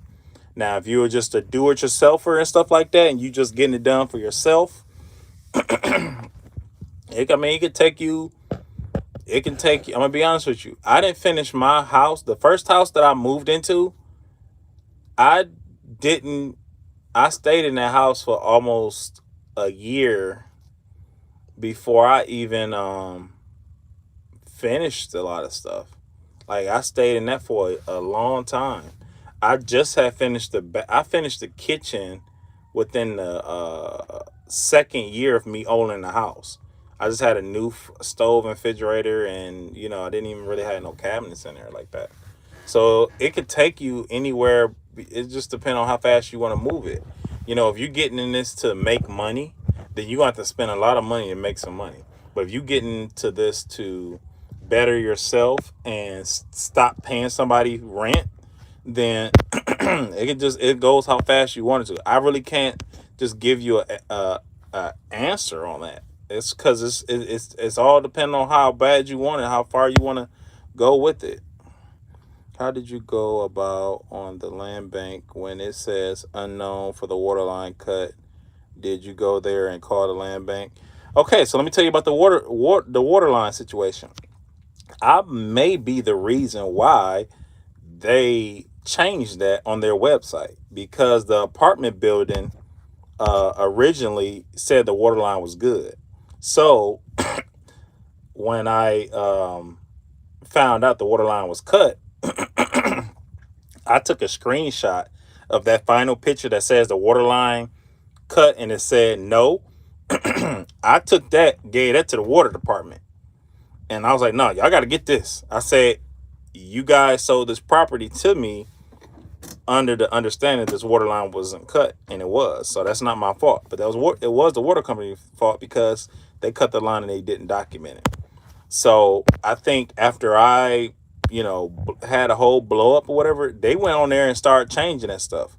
A: Now, if you were just a do-it-yourselfer and stuff like that, and you just getting it done for yourself, it could take you. It can take you. I'm gonna be honest with you. I didn't finish my house. The first house that I moved into, I didn't. I stayed in that house for almost a year before I even finished a lot of stuff. Like, I stayed in that for a long time. I just had finished I finished the kitchen within the second year of me owning the house. I just had a new stove and refrigerator, and I didn't even really have no cabinets in there like that. So it could take you anywhere. It just depends on how fast you want to move it. If you're getting in this to make money, then you have to spend a lot of money to make some money. But if you get into this to better yourself and stop paying somebody rent, then it goes how fast you want it to. I really can't just give you a answer on that. It's because it's all depending on how bad you want it, how far you want to go with it. How did you go about on the land bank when it says unknown for the water line cut? Did you go there and call the land bank? Okay, so let me tell you about the water line situation. I may be the reason why they changed that on their website, because the apartment building originally said the water line was good. So when I found out the water line was cut, I took a screenshot of that final picture that says the water line cut and it said no. I took that, gave that to the water department. And I was like, no, y'all got to get this. I said, you guys sold this property to me under the understanding this water line wasn't cut, and it was. So that's not my fault. But it was the water company's fault because they cut the line and they didn't document it. So I think after I, had a whole blow up or whatever, they went on there and started changing that stuff.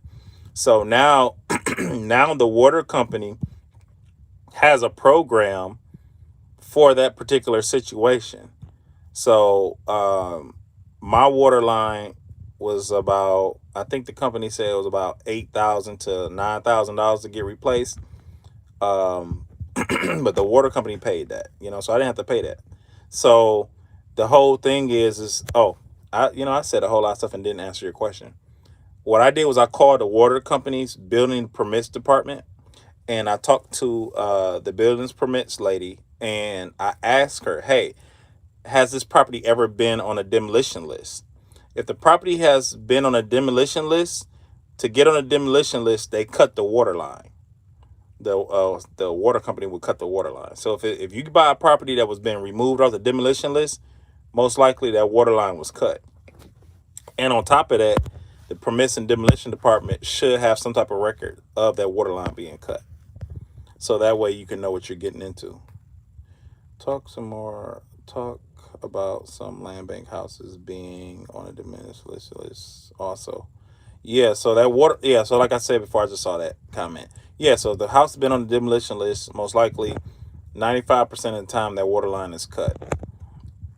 A: So now, now the water company has a program for that particular situation. So my water line was about, I think the company said it was about $8,000 to $9,000 to get replaced. But the water company paid that, so I didn't have to pay that. So the whole thing I said a whole lot of stuff and didn't answer your question. What I did was I called the water company's building permits department, and I talked to the buildings permits lady, and I asked her, hey, has this property ever been on a demolition list? If the property has been on a demolition list, to get on a demolition list, they cut the water line. The water company would cut the water line. So if you buy a property that was being removed off the demolition list, most likely that water line was cut. And on top of that, the permits and demolition department should have some type of record of that water line being cut. So that way you can know what you're getting into. Talk about some land bank houses being on a diminished list also. Yeah, so that water. Yeah, so like I said before, I just saw that comment. Yeah, so the house has been on the demolition list. Most likely, 95% of the time that water line is cut.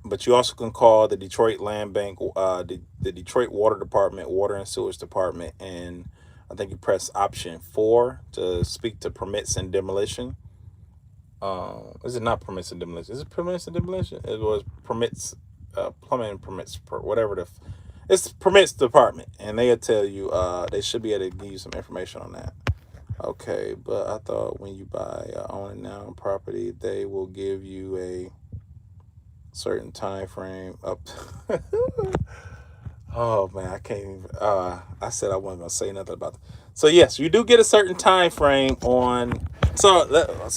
A: But you also can call the Detroit Land Bank, the Detroit Water Department, Water and Sewage Department, and I think you press option 4 to speak to permits and demolition. Is it not permits and demolition? Is it permits and demolition? It was permits, plumbing permits, whatever it's permits department, and they'll tell you. They should be able to give you some information on that. Okay, but I thought when you buy own and now property, they will give you a certain time frame up. Oh man, I can't even. I said I wasn't gonna say nothing about that. So yes, you do get a certain time frame on. So let's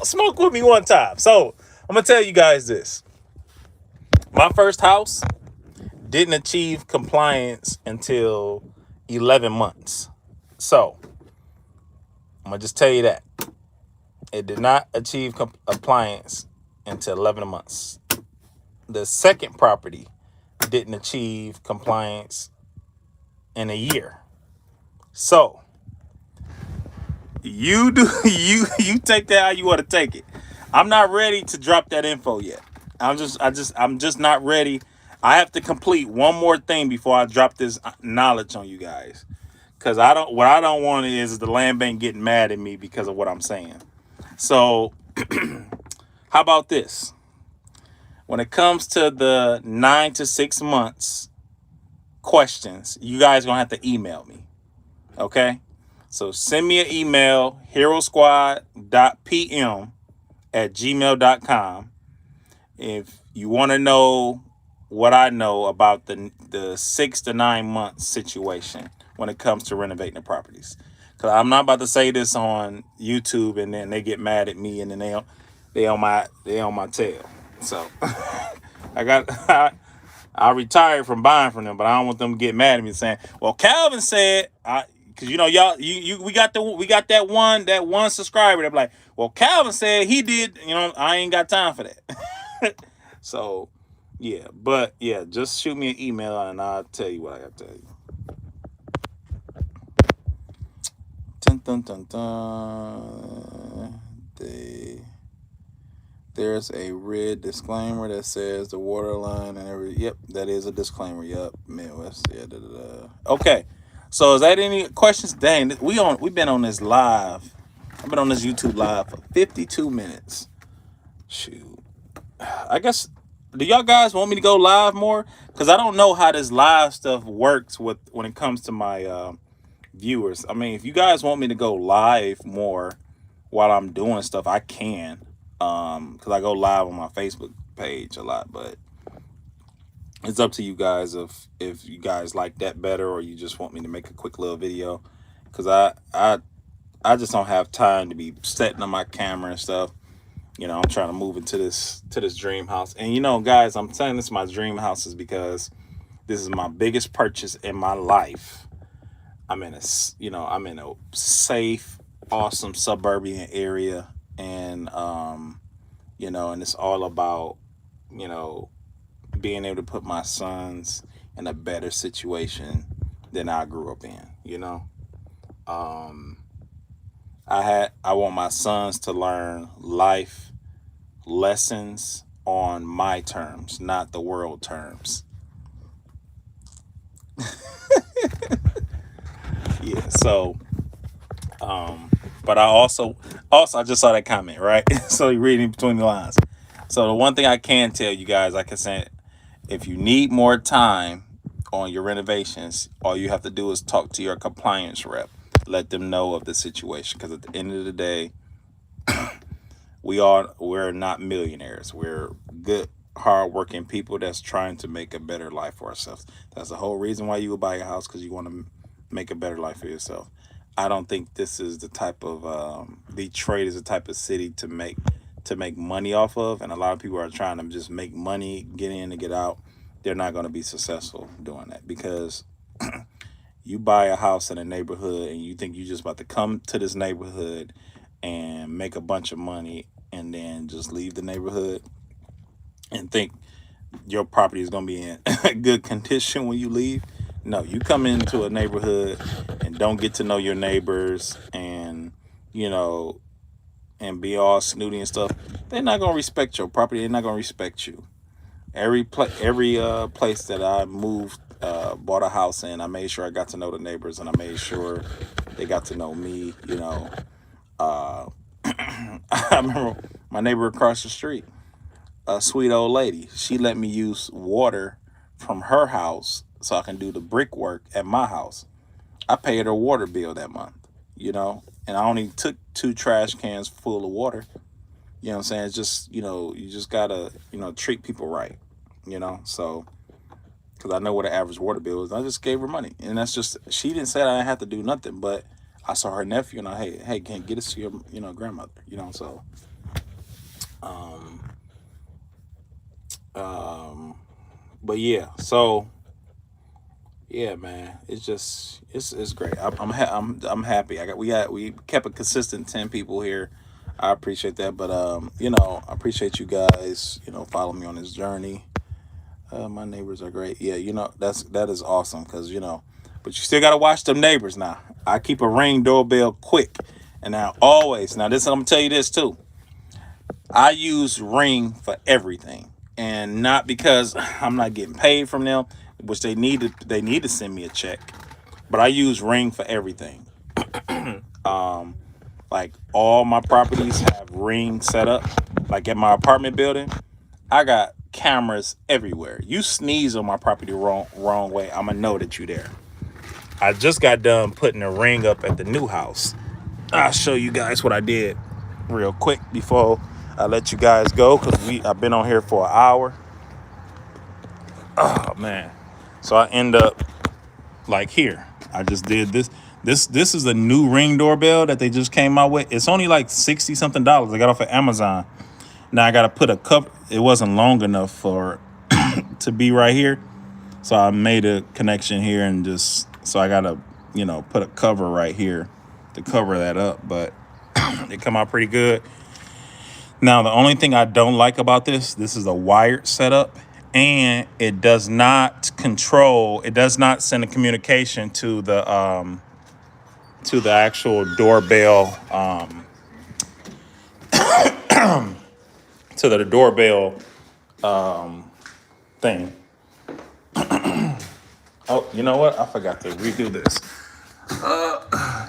A: smoke with me one time. So I'm gonna tell you guys this. My first house didn't achieve compliance until 11 months. So I'm gonna just tell you that it did not achieve compliance until 11 months. The second property didn't achieve compliance in a year. So you do you take that how you want to take it. I'm not ready to drop that info yet. I'm just not ready. I have to complete one more thing before I drop this knowledge on you guys. Cause what I don't want is the land bank getting mad at me because of what I'm saying. So how about this? When it comes to the 9 to 6 months questions, you guys gonna have to email me. Okay? So send me an email, herosquad.pm@gmail.com, if you want to know what I know about the 6 to 9 month situation when it comes to renovating the properties. Because I'm not about to say this on YouTube and then they get mad at me and then they on my tail. So I got I retired from buying from them, but I don't want them to get mad at me saying, "Well, Calvin said," because y'all, we got that one subscriber that be like, "Well, Calvin said he did." I ain't got time for that. So, yeah, but yeah, just shoot me an email and I'll tell you what I got to tell you. Dun, dun, dun, dun. There's a red disclaimer that says the water line and every. Yep, that is a disclaimer. Yep, Midwest. Yeah. Da, da, da. Okay. So is that any questions? Dang, we've been on this live. I've been on this YouTube live for 52 minutes. Shoot. I guess. Do y'all guys want me to go live more? Because I don't know how this live stuff works when it comes to my viewers. I mean, if you guys want me to go live more while I'm doing stuff, I can. Because I go live on my Facebook page a lot, but it's up to you guys if you guys like that better or you just want me to make a quick little video. Because I just don't have time to be setting up my camera and stuff. I'm trying to move into this dream house. And guys, I'm saying this is my dream house is because this is my biggest purchase in my life. I'm in a safe, awesome suburban area, and and it's all about being able to put my sons in a better situation than I grew up in. I want my sons to learn life lessons on my terms, not the world terms. Yeah, so but I just saw that comment, right? So you're reading between the lines. So the one thing I can tell you guys, like I said, if you need more time on your renovations, all you have to do is talk to your compliance rep. Let them know of the situation, because at the end of the day, we're not millionaires. We're good, hardworking people that's trying to make a better life for ourselves. That's the whole reason why you would buy a house, because you want to make a better life for yourself. I don't think this is the type of Detroit is the type of city to make money off of, and a lot of people are trying to just make money, get in and get out. They're not going to be successful doing that, because you buy a house in a neighborhood and you think you're just about to come to this neighborhood and make a bunch of money and then just leave the neighborhood and think your property is going to be in good condition when you leave. No, you come into a neighborhood and don't get to know your neighbors, and you know, and be all snooty and stuff. They're not gonna respect your property. They're not gonna respect you. Every place that I moved, bought a house in, I made sure I got to know the neighbors, and I made sure they got to know me. I remember my neighbor across the street, a sweet old lady. She let me use water from her house so I can do the brickwork at my house. I paid her water bill that month, and I only took 2 trash cans full of water. You know what I'm saying? It's just, you just gotta, treat people right, So, because I know what an average water bill is, I just gave her money, and that's just, she didn't say I didn't have to do nothing, but I saw her nephew, and hey, can you get us to your, grandmother, So, but yeah, so yeah, man, it's just it's great. I'm happy. We kept a consistent 10 people here. I appreciate that, but I appreciate you guys. Follow me on this journey. My neighbors are great. Yeah, that is awesome because but you still gotta watch them neighbors now. I keep a Ring doorbell quick, and now this I'm gonna tell you this too. I use Ring for everything, and not because I'm not getting paid from them, which they need to send me a check, but I use Ring for everything. Like all my properties have Ring set up. Like at my apartment building, I got cameras everywhere. You sneeze on my property wrong way, I'ma know that you there. I just got done putting a Ring up at the new house. I'll show you guys what I did real quick before I let you guys go, because I've been on here for an hour. Oh man. So I end up like here. I just did this. This is a new Ring doorbell that they just came out with. It's only like $60 something. I got off of Amazon. Now I gotta put a cover. It wasn't long enough for to be right here. So I made a connection here, and just so I gotta, put a cover right here to cover that up. But it come out pretty good. Now, the only thing I don't like about this is a wired setup, and it does not send a communication to the actual doorbell, to the doorbell thing. Oh, you know what? I forgot to redo this.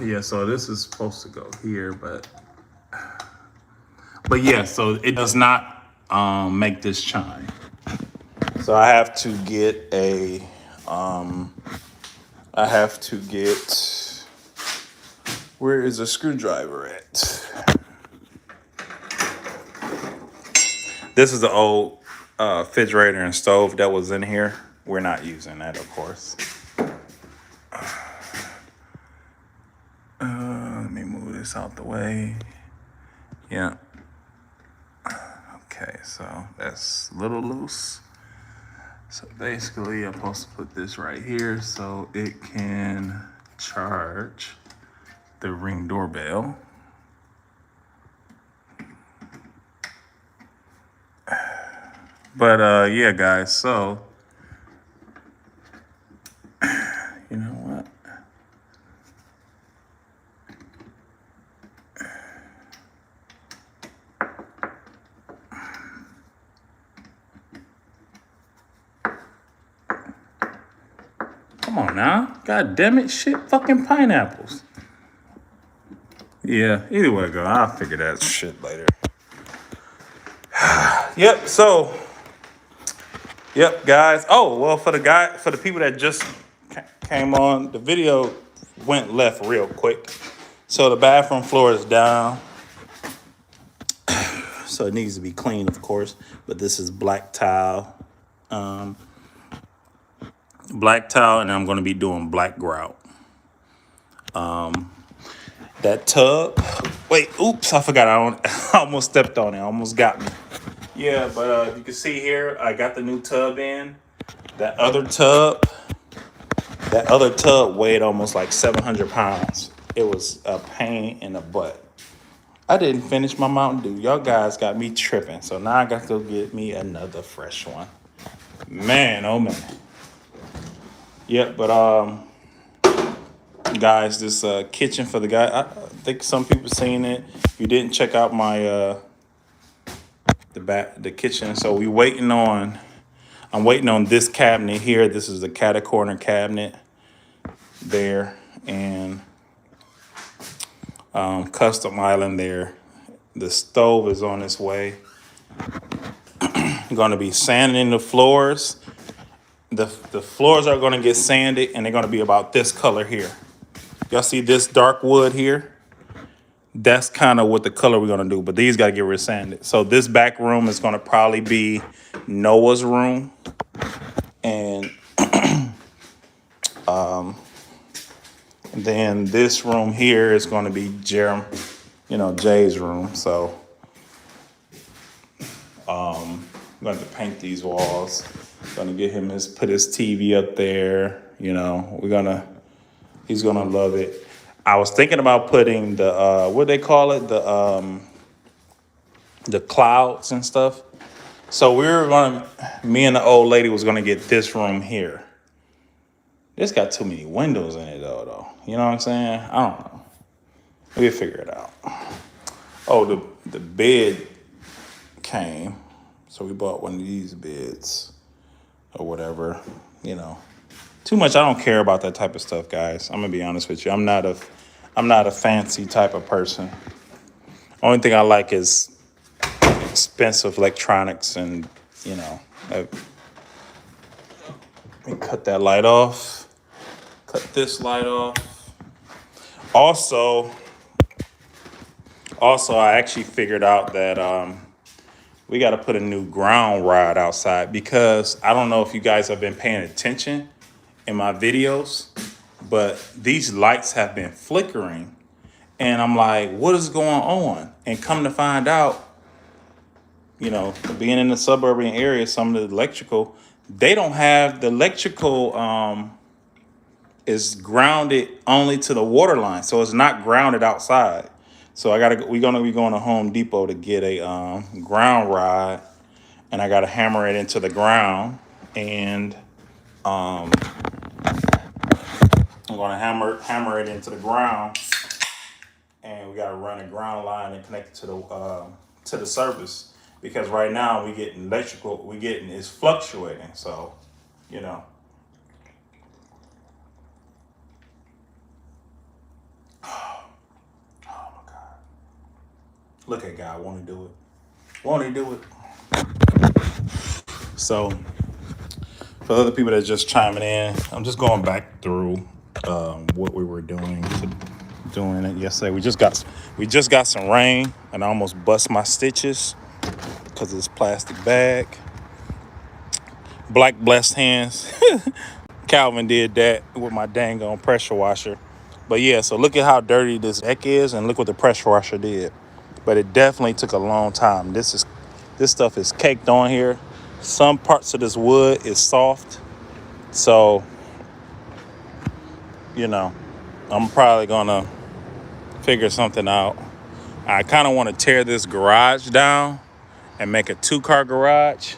A: Yeah, so this is supposed to go here, but yeah, so it does not make this chime. So I have to get where is a screwdriver at? This is the old refrigerator and stove that was in here. We're not using that, of course. Let me move this out the way. Yeah. Okay, so that's a little loose. So basically, I'm supposed to put this right here so it can charge the Ring doorbell. But yeah, guys, so you know what? Come on now. God damn it, shit, fucking pineapples. Yeah, either way it go, I'll figure that shit later. Yep, guys. Oh, well, for the people that just came on, the video went left real quick. So the bathroom floor is down. So it needs to be clean, of course. But this is black tile. And I'm going to be doing black grout. That tub. Wait, oops, I forgot. I almost stepped on it. Almost got me. Yeah, but you can see here, I got the new tub in. That other tub weighed almost like 700 pounds. It was a pain in the butt. I didn't finish my Mountain Dew. Y'all guys got me tripping. So now I got to go get me another fresh one. Man, oh man. Yeah, but guys, this kitchen for the guy. I think some people seen it. You didn't check out my the kitchen, so we waiting on. I'm waiting on this cabinet here. This is the cat corner cabinet there, and custom island there. The stove is on its way. I'm going to be sanding the floors. The floors are going to get sanded, and they're going to be about this color here. Y'all see this dark wood here? That's kind of what the color we're going to do, but these got to get resanded. So this back room is going to probably be Noah's room, and then this room here is going to be Jay's room. So I'm going to paint these walls. Going to get him put his TV up there. He's gonna love it. I was thinking about putting the what they call it, the clouds and stuff. So me and the old lady was gonna get this room here. It's got too many windows in it though. You know what I'm saying? I don't know. We'll figure it out. Oh, the bed came. So we bought one of these beds or whatever, Too much. I don't care about that type of stuff, guys. I'm gonna be honest with you. I'm not a fancy type of person. Only thing I like is expensive electronics, and let me cut that light off. Cut this light off. Also, I actually figured out that we got to put a new ground rod outside, because I don't know if you guys have been paying attention in my videos, but these lights have been flickering, and I'm like, what is going on? And come to find out, being in the suburban area, some of the electrical, they don't have the electrical is grounded only to the water line, so it's not grounded outside. So we're gonna be going to Home Depot to get a ground rod, and I gotta hammer it into the ground, and I'm gonna hammer it into the ground, and we gotta run a ground line and connect it to the surface, because right now it's fluctuating. So, you know. Oh my God. Look at God, won't he do it? Won't he do it? So, for other people that are just chiming in, I'm just going back through what we were doing it yesterday. We just got some rain, and I almost bust my stitches because of this plastic bag. Black blessed hands. Calvin did that with my dang on pressure washer. But yeah, so look at how dirty this deck is, and look what the pressure washer did. But it definitely took a long time. This stuff is caked on here. Some parts of this wood is soft. So, I'm probably gonna figure something out. I kind of want to tear this garage down and make a 2-car garage.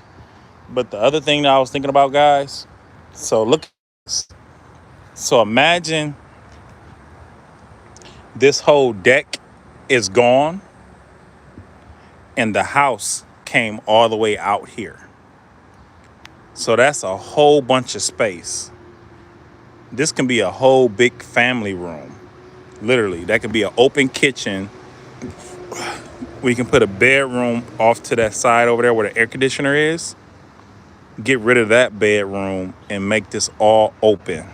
A: But the other thing that I was thinking about, guys, so imagine this whole deck is gone and the house came all the way out here. So that's a whole bunch of space. This can be a whole big family room. Literally, that could be an open kitchen. We can put a bedroom off to that side over there where the air conditioner is. Get rid of that bedroom and make this all open.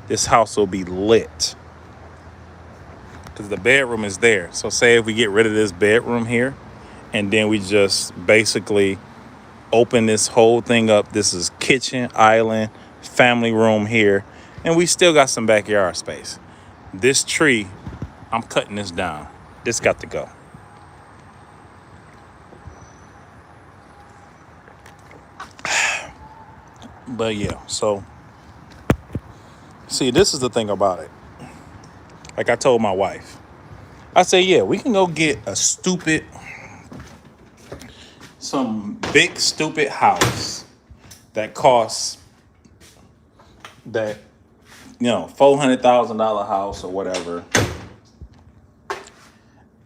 A: This house will be lit because the bedroom is there. So say if we get rid of this bedroom here, and then we just basically open this whole thing up. This is kitchen, island, family room here, and we still got some backyard space. This tree, I'm cutting this down. This got to go. But yeah, so see, this is the thing about it. Like I told my wife, I said, yeah, we can go get some big stupid house that costs that, $400,000 house or whatever.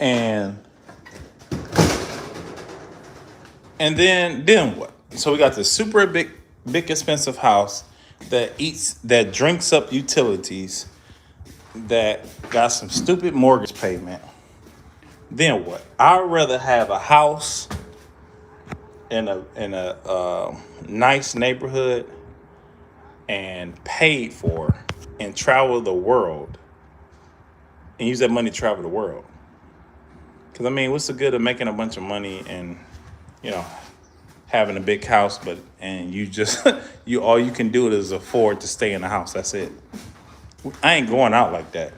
A: And then what? So we got this super big expensive house that drinks up utilities, that got some stupid mortgage payment. Then what? I'd rather have a house in a nice neighborhood and paid for, and travel the world, and use that money to travel the world. Because I mean, what's the good of making a bunch of money and having a big house, and you just all you can do is afford to stay in the house. That's it. I ain't going out like that.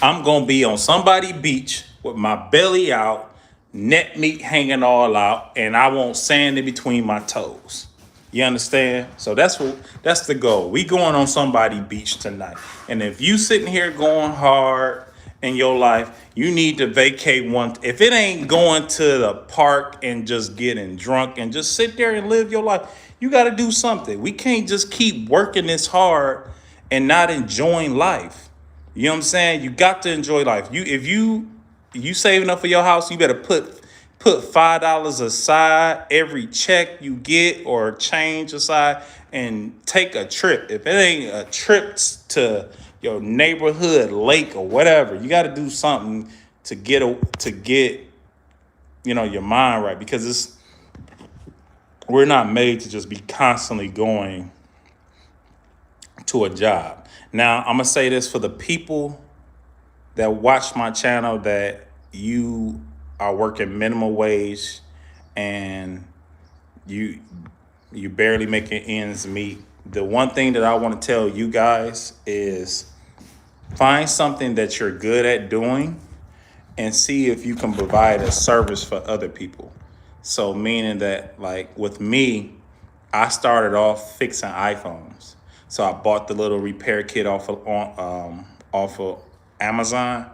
A: I'm gonna be on somebody beach with my belly out, neck meat hanging all out, and I want sand in between my toes. You understand? So that's the goal. We going on somebody beach tonight. And if you sitting here going hard in your life, you need to vacate one. If it ain't going to the park and just getting drunk and just sit there and live your life, you got to do something. We can't just keep working this hard and not enjoying life. You know what I'm saying? You got to enjoy life. If you saving up for your house, you better put $5 aside every check you get, or change aside, and take a trip. If it ain't a trip to your neighborhood lake or whatever, you got to do something to get your mind right, because we're not made to just be constantly going to a job. Now, I'm gonna say this for the people that watch my channel, that you are working minimum wage and you barely making ends meet. The one thing that I want to tell you guys is, find something that you're good at doing and see if you can provide a service for other people. So meaning that, like with me, I started off fixing iPhones. So I bought the little repair kit off of Amazon,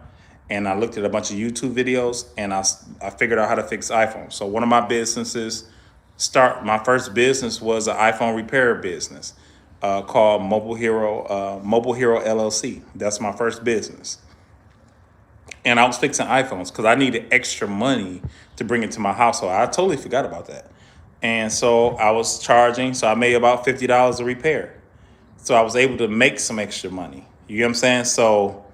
A: and I looked at a bunch of YouTube videos, and I figured out how to fix iPhones. So one of my my first business was an iPhone repair business called Mobile Hero LLC. That's my first business. And I was fixing iPhones because I needed extra money to bring into my household. I totally forgot about that. And so I was charging, so I made about $50 a repair. So I was able to make some extra money. You get what I'm saying? So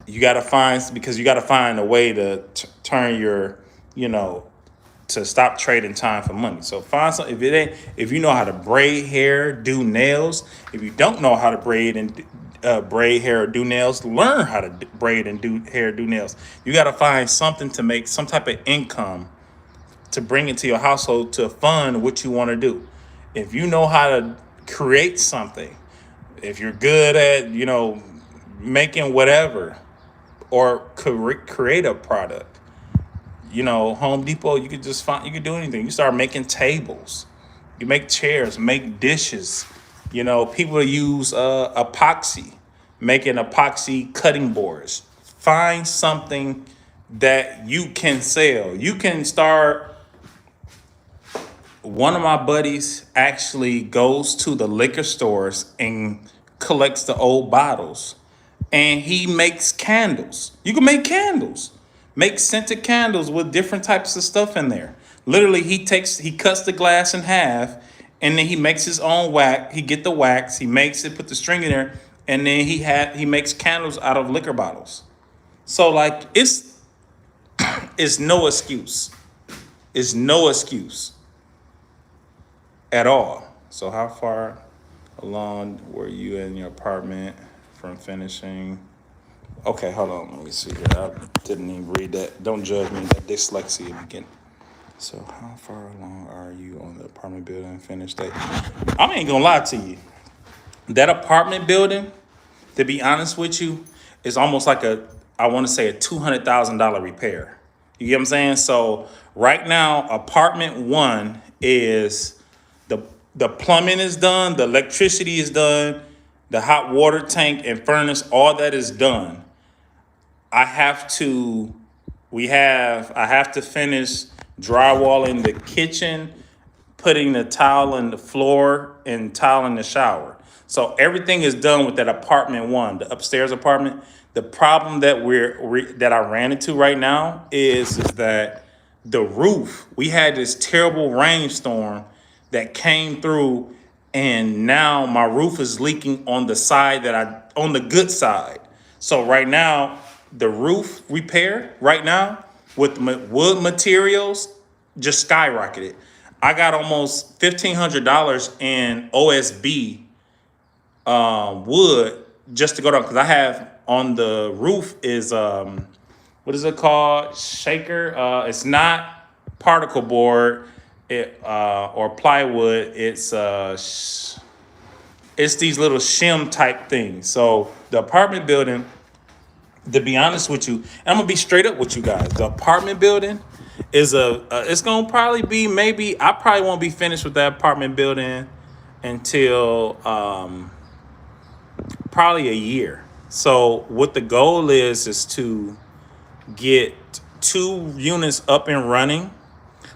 A: you got to find a way to turn your, to stop trading time for money. So find something. If you know how to braid hair, do nails. If you don't know how to braid hair or do nails, learn how to braid and do hair, do nails. You got to find something to make some type of income to bring into your household to fund what you want to do. If you know how to create something, if you're good at, making whatever, or create a product, Home Depot, you could do anything. You start making tables, you make chairs, make dishes. People use epoxy, making epoxy cutting boards. Find something that you can sell. You can start. One of my buddies actually goes to the liquor stores and collects the old bottles, and he makes candles. You can make candles, make scented candles with different types of stuff in there. Literally, he cuts the glass in half, and then he makes his own wax. He get the wax, he makes it, put the string in there, and then he makes candles out of liquor bottles. So like, it's no excuse. It's no excuse at all. So how far along were you in your apartment from finishing? Okay, hold on. Let me see here. I didn't even read that. Don't judge me. That dyslexia again. So how far along are you on the apartment building finish date? I ain't gonna lie to you. That apartment building, to be honest with you, is almost like I want to say a $200,000 repair. You get what I'm saying? So right now, apartment 1 is the plumbing is done, the electricity is done, the hot water tank and furnace, all that is done. I have to finish drywalling the kitchen, putting the tile in the floor and tile in the shower. So everything is done with that apartment one, the upstairs apartment. The problem that that I ran into right now is that the roof. We had this terrible rainstorm that came through, and now my roof is leaking on the side on the good side. So right now, the roof repair right now with wood materials just skyrocketed. I got almost $1,500 in OSB wood just to go down, because I have on the roof is what is it called? Shaker. It's not particle board, or plywood. It's these little shim type things. So the apartment building, to be honest with you, and I'm gonna be straight up with you guys. The apartment building is it's gonna probably be, maybe I probably won't be finished with that apartment building until probably a year. So what the goal is to get 2 units up and running,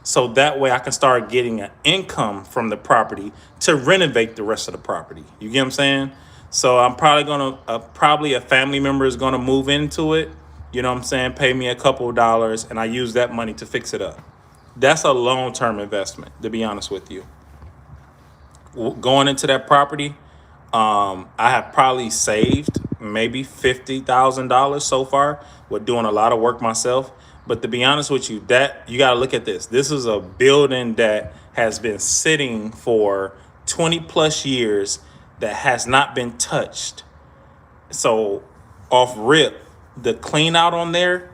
A: so that way I can start getting an income from the property to renovate the rest of the property. You get what I'm saying? So I'm probably gonna probably a family member is gonna move into it. You know what I'm saying? Pay me a couple of dollars, and I use that money to fix it up. That's a long-term investment, to be honest with you. Going into that property, I have probably saved maybe $50,000 so far with doing a lot of work myself. But to be honest with you, that you got to look at this. This is a building that has been sitting for 20 plus years that has not been touched. So off rip, the clean out on there,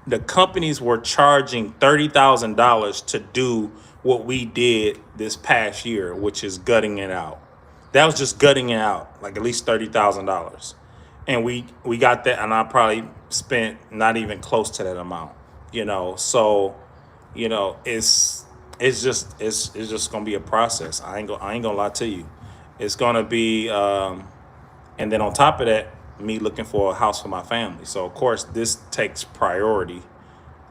A: the companies were charging $30,000 to do what we did this past year, which is gutting it out. That was just gutting it out, like at least $30,000, and we got that, and I probably spent not even close to that amount. So it's just gonna be a process. I ain't gonna lie to you. It's gonna be, and then on top of that, me looking for a house for my family. So of course this takes priority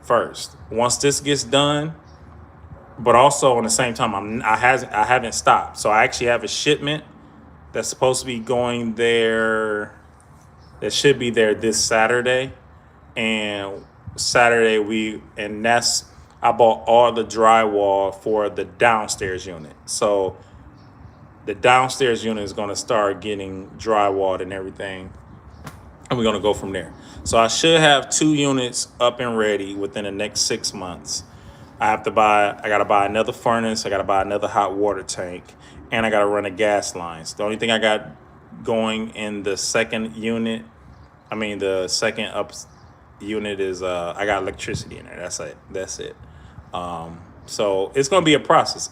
A: first. Once this gets done, but also on the same time, I haven't stopped. So I actually have a shipment that's supposed to be going there. That should be there this Saturday, and I bought all the drywall for the downstairs unit. So the downstairs unit is going to start getting drywalled and everything, and we're going to go from there. So I should have 2 units up and ready within the next 6 months. I got to buy another furnace. I got to buy another hot water tank, and I got to run the gas lines. The only thing I got going in the second unit, the second up unit, is I got electricity in there. That's it. So it's going to be a process.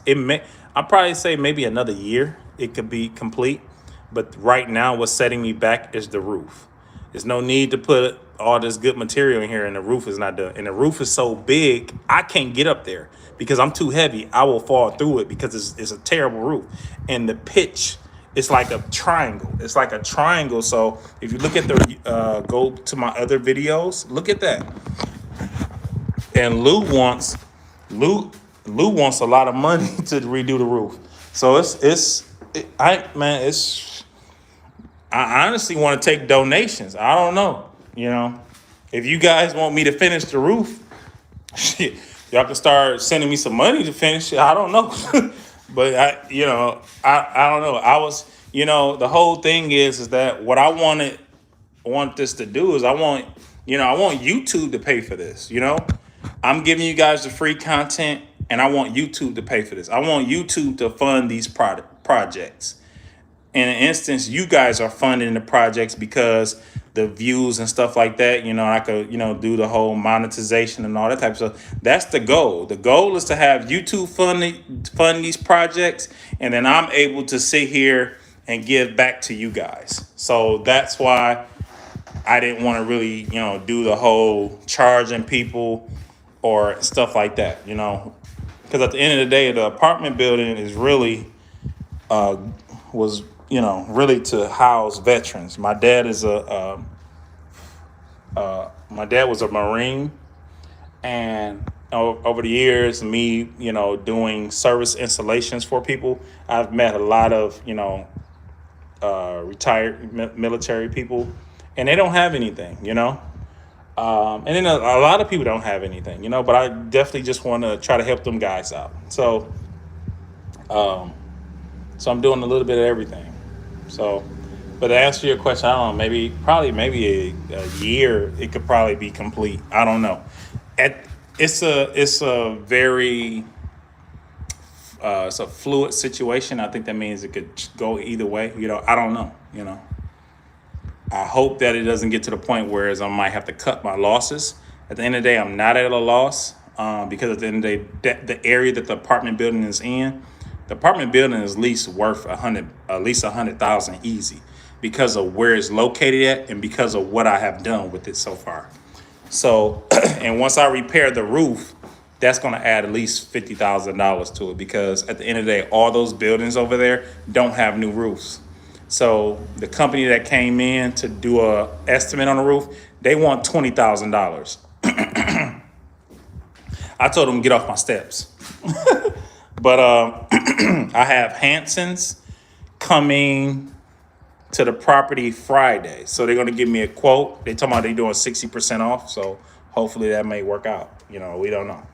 A: I'll probably say maybe another year it could be complete. But right now, what's setting me back is the roof. There's no need to put all this good material in here, and the roof is not done. And the roof is so big, I can't get up there because I'm too heavy. I will fall through it because it's a terrible roof. And the pitch, it's like a triangle. It's like a triangle. So if you look at go to my other videos, look at that. And Lou wants a lot of money to redo the roof. So I honestly want to take donations. I don't know. If you guys want me to finish the roof, shit, y'all can start sending me some money to finish it. I don't know. But I don't know. I was, the whole thing is that what I want this to do is I want YouTube to pay for this. I'm giving you guys the free content, and I want YouTube to pay for this. I want YouTube to fund these projects. In an instance, you guys are funding the projects because the views and stuff like that, I could, do the whole monetization and all that type of stuff. That's the goal. The goal is to have YouTube fund these projects, and then I'm able to sit here and give back to you guys. So that's why I didn't want to really, do the whole charging people or stuff like that, because at the end of the day, the apartment building is really, was really to house veterans. My dad was a Marine, and over the years, me, doing service installations for people, I've met a lot of, retired military people, and they don't have anything. And then a lot of people don't have anything. But I definitely just want to try to help them guys out. So I'm doing a little bit of everything. So, but to answer your question, I don't know, maybe a year, it could probably be complete. I don't know. At it's a very it's a fluid situation. I think that means it could go either way. I don't know. I hope that it doesn't get to the point where I might have to cut my losses. At the end of the day, I'm not at a loss, because at the end of the day, the area that the apartment building is in, the apartment building is at least worth at least 100,000 easy, because of where it's located at and because of what I have done with it so far. So, and once I repair the roof, that's going to add at least $50,000 to it, because at the end of the day, all those buildings over there don't have new roofs. So the company that came in to do a estimate on the roof, they want $20,000. I told them to get off my steps. But I have Hanson's coming to the property Friday, so they're gonna give me a quote. They talking about they doing 60% off, so hopefully that may work out. We don't know.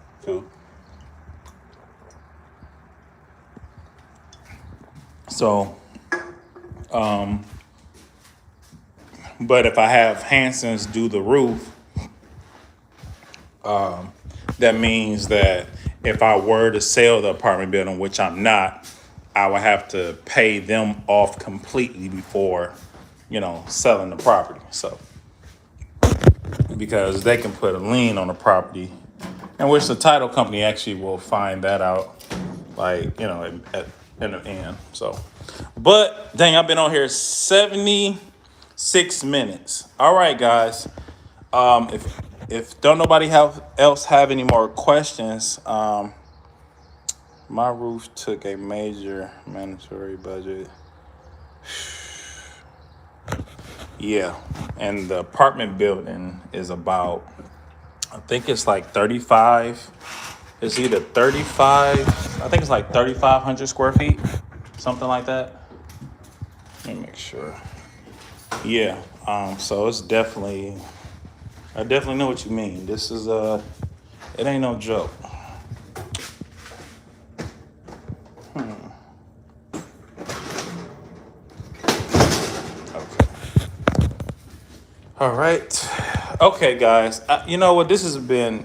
A: So, but if I have Hanson's do the roof, that means that if I were to sell the apartment building, which I'm not, I would have to pay them off completely before, selling the property. So, because they can put a lien on the property, in which the title company actually will find that out, like, in the end. So, but dang, I've been on here 76 minutes. All right, guys. If don't nobody else have any more questions, my roof took a major mandatory budget. Yeah, and the apartment building is about, I think it's like 35. It's either 35. I think it's like 3,500 square feet, something like that. Let me make sure. Yeah. So it's definitely. I definitely know what you mean. This is it ain't no joke. Okay. All right. Okay, guys. You know what? This has been.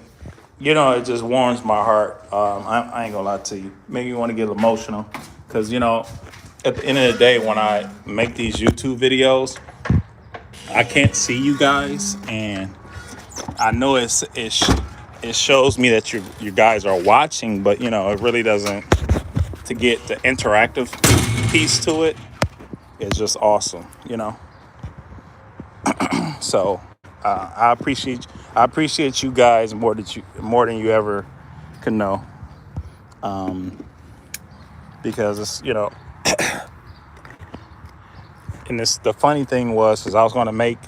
A: It just warms my heart. I ain't gonna lie to you. Make me want to get emotional, because at the end of the day, when I make these YouTube videos, I can't see you guys, and I know it shows me that you guys are watching, but it really doesn't. To get the interactive piece to it, it's just awesome. So I appreciate you guys more than you ever could know, because it's and the funny thing was, because I was going to make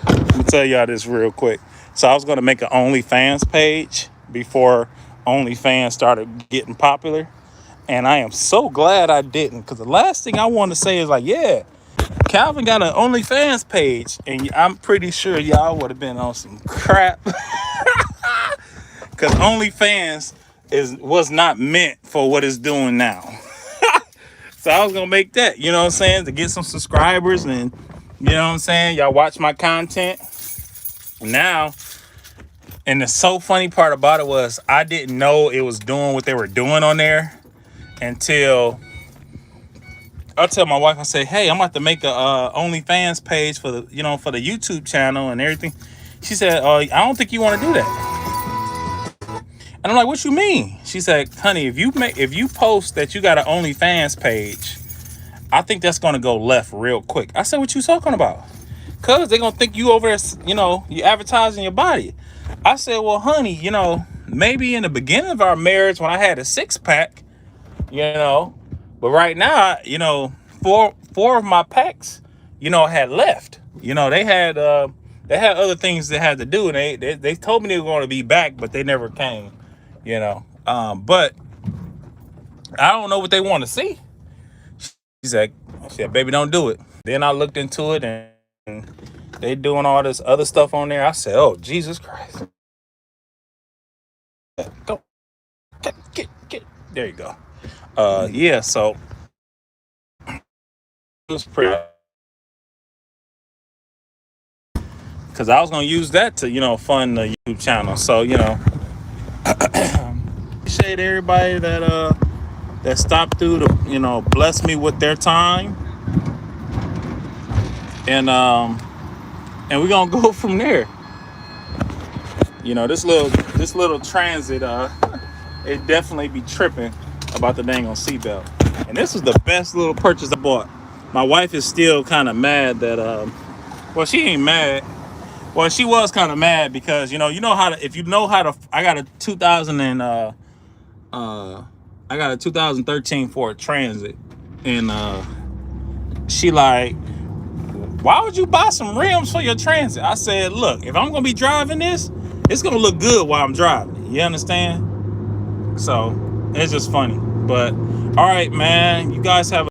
A: let me tell y'all this real quick. So I was going to make an OnlyFans page before OnlyFans started getting popular, and I am so glad I didn't, because the last thing I want to say is like, yeah, Calvin got an OnlyFans page, and I'm pretty sure y'all would have been on some crap, because OnlyFans was not meant for what it's doing now. So I was gonna make that, what I'm saying, to get some subscribers, and what I'm saying, y'all watch my content. Now, and the so funny part about it was, I didn't know it was doing what they were doing on there until I tell my wife, I say, hey, I'm about to make a OnlyFans page for the for the YouTube channel and everything. She said, I don't think you want to do that. And I'm like, what you mean? She said, honey, if you post that you got an OnlyFans page, I think that's gonna go left real quick. I said, what you talking about? Cause they're gonna think you over there, you advertising your body. I said, well, honey, maybe in the beginning of our marriage when I had a 6-pack, but right now, four of my packs, had left. They had they had other things they had to do, and they told me they were going to be back, but they never came. You know, but I don't know what they want to see. She said, baby, don't do it. Then I looked into it, and they doing all this other stuff on there. I said, oh, Jesus Christ. Go. Get. There you go. Yeah, so it was pretty. Because I was going to use that to, fund the YouTube channel. So, appreciate everybody that stopped through to, bless me with their time. And we're gonna go from there. This little transit, it definitely be tripping about the dang on seatbelt. And this was the best little purchase I bought. My wife is still kind of mad that well, she ain't mad. Well, she was kind of mad because I got a 2013 Ford Transit, and she like, why would you buy some rims for your Transit? I said, look, if I'm gonna be driving this, it's gonna look good while I'm driving. You understand? So it's just funny. But all right, man, you guys have